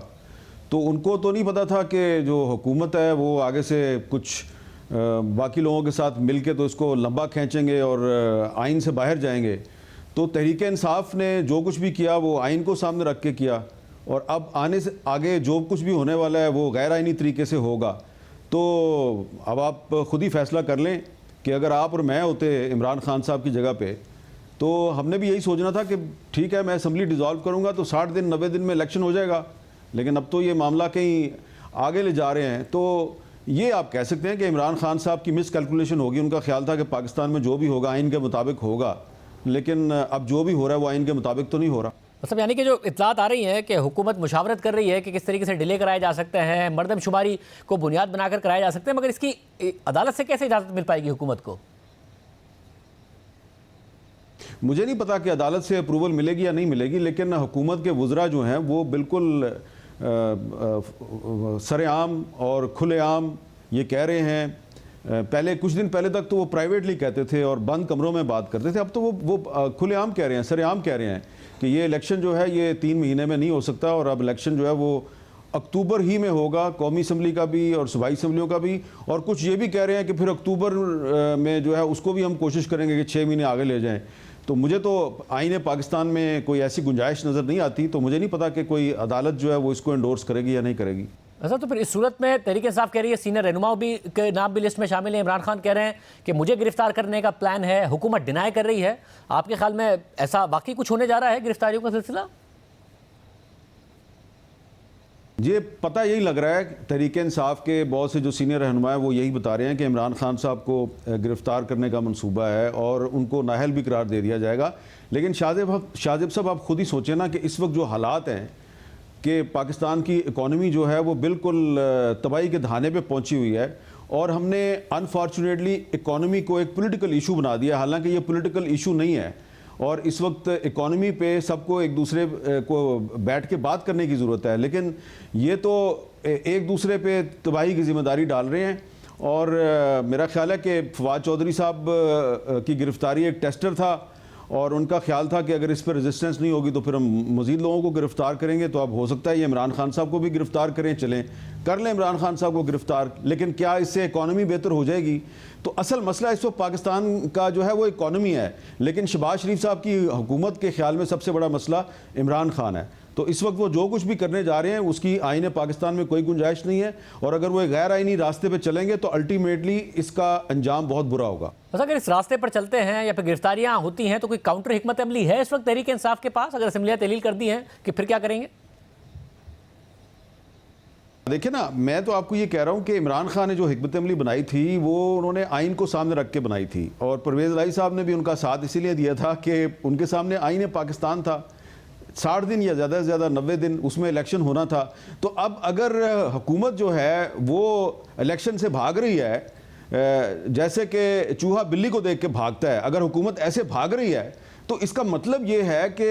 Speaker 4: तो उनको तो नहीं पता था कि जो हुकूमत है वो आगे से कुछ बाकी लोगों के साथ मिल के तो इसको लंबा खींचेंगे और आइन से बाहर जाएंगे। तो तहरीक इंसाफ ने जो कुछ भी किया वो आइन को सामने रख के किया और अब आने से आगे जो कुछ भी होने वाला है वो गैर आइनी तरीके से होगा। तो अब आप खुद ही फैसला कर लें कि अगर आप और मैं होते इमरान खान साहब की जगह पे तो हमने भी यही सोचना था कि ठीक है मैं असम्बली डिज़ोल्व करूँगा तो 60 दिन 90 दिन में इलेक्शन हो जाएगा। लेकिन अब तो ये मामला कहीं आगे ले जा रहे हैं। तो ये आप कह सकते हैं कि इमरान खान साहब की मिस कैलकुलेशन होगी। उनका ख्याल था कि पाकिस्तान में जो भी होगा आइन के मुताबिक होगा, लेकिन अब जो भी हो रहा है वो आइन के मुताबिक तो नहीं हो रहा।
Speaker 1: मतलब यानी कि जो इत्तलात आ रही हैं कि हुकूमत मुशावरत कर रही है कि किस तरीके से डिले कराए जा सकते हैं, मरदमशुमारी को बुनियाद बनाकर कराए जा सकते हैं, मगर इसकी अदालत से कैसे इजाज़त मिल पाएगी हुकूमत को?
Speaker 4: मुझे नहीं पता कि अदालत से अप्रूवल मिलेगी या नहीं मिलेगी, लेकिन हुकूमत के वज़रा जो हैं वो बिल्कुल सरेआम और खुलेआम ये कह रहे हैं। पहले कुछ दिन पहले तक तो वो प्राइवेटली कहते थे और बंद कमरों में बात करते थे, अब तो वो खुलेआम कह रहे हैं, सरेआम कह रहे हैं कि ये इलेक्शन जो है ये 3 महीने में नहीं हो सकता और अब इलेक्शन जो है वो अक्टूबर ही में होगा, कौमी असम्बली का भी और सूबाई असम्बलियों का भी। और कुछ ये भी कह रहे हैं कि फिर अक्टूबर में जो है उसको भी हम कोशिश करेंगे कि 6 महीने आगे ले जाएं। तो मुझे तो आईन पाकिस्तान में कोई ऐसी गुंजाइश नज़र नहीं आती। तो मुझे नहीं पता कि कोई अदालत जो है वो इसको एंडोर्स करेगी या नहीं करेगी।
Speaker 1: ऐसा तो फिर इस सूरत में तहरीक इंसाफ कह रही है, सीनियर रहनुमाओं भी के नाम भी लिस्ट में शामिल है। इमरान खान कह रहे हैं कि मुझे गिरफ्तार करने का प्लान है, हुकूमत डिनाई कर रही है। आपके ख्याल में ऐसा वाकई कुछ होने जा रहा है, गिरफ्तारियों का सिलसिला?
Speaker 4: ये पता यही लग रहा है, तहरीक इंसाफ के बहुत से जो सीनियर रहनुमा हैं वो यही बता रहे हैं कि इमरान खान साहब को गिरफ्तार करने का मंसूबा है और उनको नाअहल भी करार दे दिया जाएगा। लेकिन शाहजेब साहब आप खुद ही सोचें ना कि इस वक्त जो हालात हैं कि पाकिस्तान की इकॉनमी जो है वो बिल्कुल तबाही के दहाने पे पहुंची हुई है और हमने अनफॉर्चुनेटली इकॉनमी को एक पॉलिटिकल इशू बना दिया, हालांकि ये पॉलिटिकल इशू नहीं है। और इस वक्त इकॉनमी पे सबको एक दूसरे को बैठ के बात करने की ज़रूरत है, लेकिन ये तो एक दूसरे पे तबाही की जिम्मेदारी डाल रहे हैं। और मेरा ख्याल है कि फवाद चौधरी साहब की गिरफ्तारी एक टेस्टर था और उनका ख्याल था कि अगर इस पर रेजिस्टेंस नहीं होगी तो फिर हम मज़ीद लोगों को गिरफ्तार करेंगे। तो अब हो सकता है ये इमरान खान साहब को भी गिरफ्तार करें, चलें कर लें इमरान खान साहब को गिरफ्तार। लेकिन क्या इससे इकॉनमी बेहतर हो जाएगी? तो असल मसला इस वक्त पाकिस्तान का जो है वो इकॉनमी है, लेकिन शहबाज शरीफ साहब की हुकूमत के ख्याल में सबसे बड़ा मसला इमरान खान है। तो इस वक्त वो जो कुछ भी करने जा रहे हैं उसकी आईन पाकिस्तान में कोई गुंजाइश नहीं है और अगर वो गैर आईनी रास्ते पे चलेंगे तो अल्टीमेटली इसका अंजाम बहुत बुरा होगा।
Speaker 1: बस अगर इस रास्ते पर चलते हैं या फिर गिरफ्तारियां होती हैं तो कोई काउंटर हिकमत अमली है इस वक्त तहरीक इंसाफ के पास? अगर असम्बलियां तहलील कर दी हैं कि फिर क्या करेंगे?
Speaker 4: देखिए ना, मैं तो आपको ये कह रहा हूँ कि इमरान खान ने जो हिकमत अमली बनाई थी वो उन्होंने आइन को सामने रख के बनाई थी और परवेज़ इलाही साहब ने भी उनका साथ इसीलिए दिया था कि उनके सामने आइन पाकिस्तान था। 60 दिन या ज़्यादा से ज़्यादा 90 दिन उसमें इलेक्शन होना था। तो अब अगर हुकूमत जो है वो इलेक्शन से भाग रही है
Speaker 10: जैसे कि चूहा बिल्ली को देख के भागता है, अगर हुकूमत ऐसे भाग रही है तो इसका मतलब ये है कि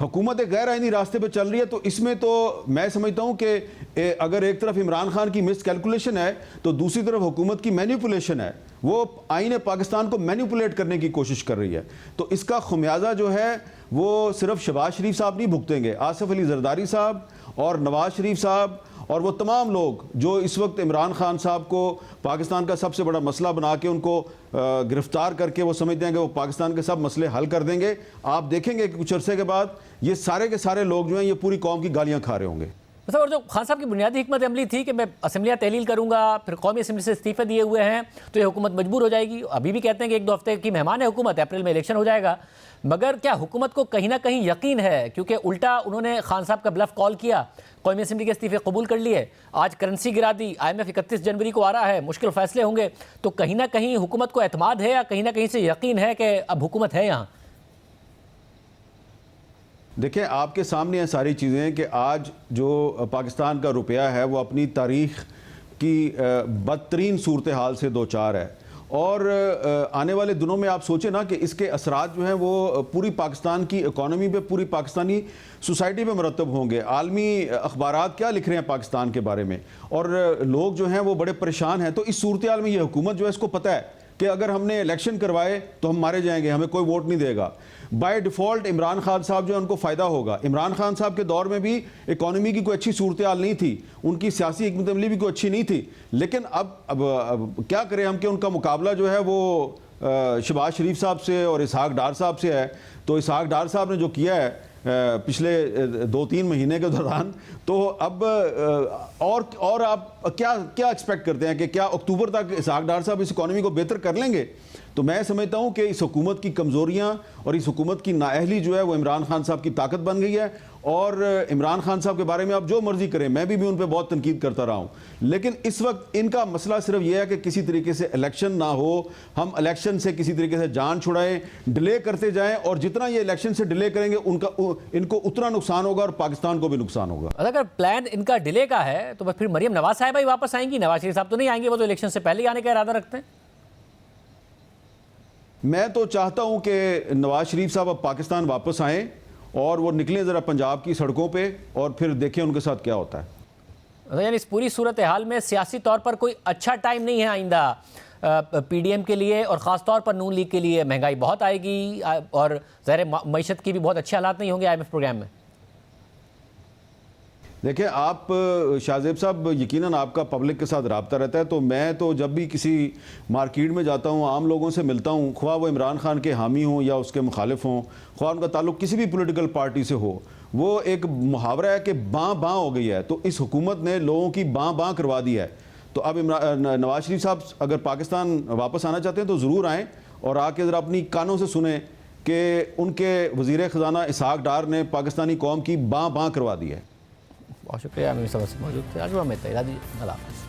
Speaker 10: हुकूमत एक गैर आइनी रास्ते पे चल रही है। तो इसमें तो मैं समझता हूँ कि अगर एक तरफ इमरान खान की मिस कैलकुलेशन है तो दूसरी तरफ हुकूमत की मैनिपुलेशन है, वो आईने पाकिस्तान को मैनिपुलेट करने की कोशिश कर रही है। तो इसका खुमियाजा जो है वो सिर्फ शहबाज शरीफ साहब नहीं भुगतेंगे, आसिफ अली जरदारी साहब और नवाज शरीफ साहब और वो तमाम लोग जो इस वक्त इमरान खान साहब को पाकिस्तान का सबसे बड़ा मसला बना के उनको गिरफ्तार करके वो समझते हैं कि वो पाकिस्तान के सब मसले हल कर देंगे। आप देखेंगे कि कुछ अरसे के बाद ये सारे के सारे लोग जो हैं ये पूरी कौम की गालियां खा रहे होंगे।
Speaker 1: और जो खान साहब की बुनियादी हिकमत अमली थी कि मैं असम्बलियाँ तहलील करूंगा, फिर कौमी असम्बली से इस्तीफे दिए हुए हैं तो ये हुकूमत मजबूर हो जाएगी। अभी भी कहते हैं कि 1-2 हफ्ते की मेहमान है हुकूमत, अप्रैल में इलेक्शन हो जाएगा। मगर क्या हुकूमत को कहीं ना कहीं यकीन है, क्योंकि उल्टा उन्होंने खान साहब का ब्लफ कॉल किया, कौमी असम्बली के इस्तीफे कबूल कर लिए, आज करेंसी गिरा दी, IMF 31 जनवरी को आ रहा है, मुश्किल फैसले होंगे, तो कहीं ना कहीं हुकूमत को एतमाद है या कहीं ना कहीं से यकीन है कि अब हुकूमत है यहाँ?
Speaker 10: देखिए आपके सामने हैं सारी चीज़ें कि आज जो पाकिस्तान का रुपया है वो अपनी तारीख़ की बदतरीन सूरत हाल से दो चार है और आने वाले दिनों में आप सोचें ना कि इसके असरात जो हैं वो पूरी पाकिस्तान की इकॉनमी पे, पूरी पाकिस्तानी सोसाइटी पे मरतब होंगे। आलमी अखबारात क्या लिख रहे हैं पाकिस्तान के बारे में और लोग जो हैं वो बड़े परेशान हैं। तो इस सूरत हाल में ये हुकूमत जो है इसको पता है कि अगर हमने इलेक्शन करवाए तो हम मारे जाएंगे, हमें कोई वोट नहीं देगा। बाय डिफ़ॉल्ट इमरान खान साहब जो है उनको फ़ायदा होगा। इमरान खान साहब के दौर में भी इकॉनमी की कोई अच्छी सूरत हाल नहीं थी, उनकी सियासी हिकमत अमली भी कोई अच्छी नहीं थी, लेकिन अब क्या करें हम कि उनका मुकाबला जो है वो शहबाज शरीफ साहब से और इसहाक डार साहब से है। तो इसहाक डार साहब ने जो किया है पिछले 2-3 महीने के दौरान, तो अब और आप क्या एक्सपेक्ट करते हैं कि क्या अक्टूबर तक इसहाक डार साहब इस इकॉनमी को बेहतर कर लेंगे? तो मैं समझता हूं कि इस हुकूमत की कमज़ोरियां और इस हुकूमत की नाअहली जो है वो इमरान खान साहब की ताकत बन गई है। और इमरान खान साहब के बारे में आप जो मर्जी करें, मैं भी उन पर बहुत तनकीद करता रहा हूं, लेकिन इस वक्त इनका मसला सिर्फ यह है कि किसी तरीके से इलेक्शन ना हो, हम इलेक्शन से किसी तरीके से जान छुड़ाएं, डिले करते जाएं और जितना ये इलेक्शन से डिले करेंगे इनको उतना नुकसान होगा और पाकिस्तान को भी नुकसान होगा।
Speaker 1: अगर प्लान इनका डिले का है तो फिर मरियम नवाज साहिबा ही वापस आएंगी, नवाज शरीफ साहब तो नहीं आएंगे, वो तो इलेक्शन से पहले ही आने का इरादा रखते हैं।
Speaker 10: मैं तो चाहता हूं कि नवाज शरीफ साहब अब पाकिस्तान वापस आएं और वो निकलें ज़रा पंजाब की सड़कों पे और फिर देखें उनके साथ क्या होता है।
Speaker 1: यानी इस पूरी सूरत हाल में सियासी तौर पर कोई अच्छा टाइम नहीं है आइंदा PDM के लिए और ख़ास तौर पर नून लीग के लिए। महंगाई बहुत आएगी और ज़ाहिर मईशत की भी बहुत अच्छे हालात नहीं होंगे IMF प्रोग्राम में।
Speaker 10: देखिए आप शाहजेब साहब, यकीनन आपका पब्लिक के साथ रब्ता रहता है, तो मैं तो जब भी किसी मार्केट में जाता हूँ, आम लोगों से मिलता हूँ, ख्वाह वो इमरान खान के हामी हों या उसके मुखालिफ हों, ख्वाह उनका ताल्लुक़ किसी भी पॉलिटिकल पार्टी से हो, वो एक मुहावरा है कि बाँ बाँ हो गई है। तो इस हुकूमत ने लोगों की बाँ बाँ करवा दी है। तो अब नवाज शरीफ साहब अगर पाकिस्तान वापस आना चाहते हैं तो ज़रूर आएँ और आके ज़रा अपनी कानों से सुने कि उनके वज़ीर ख़जाना इसहाक डार ने पाकिस्तानी कौम की बाँ बाँ करवा दी है।
Speaker 1: बहुत शुक्रिया, मैं मौजूद थे। आज मैं अल्लाह हाफ़िज़।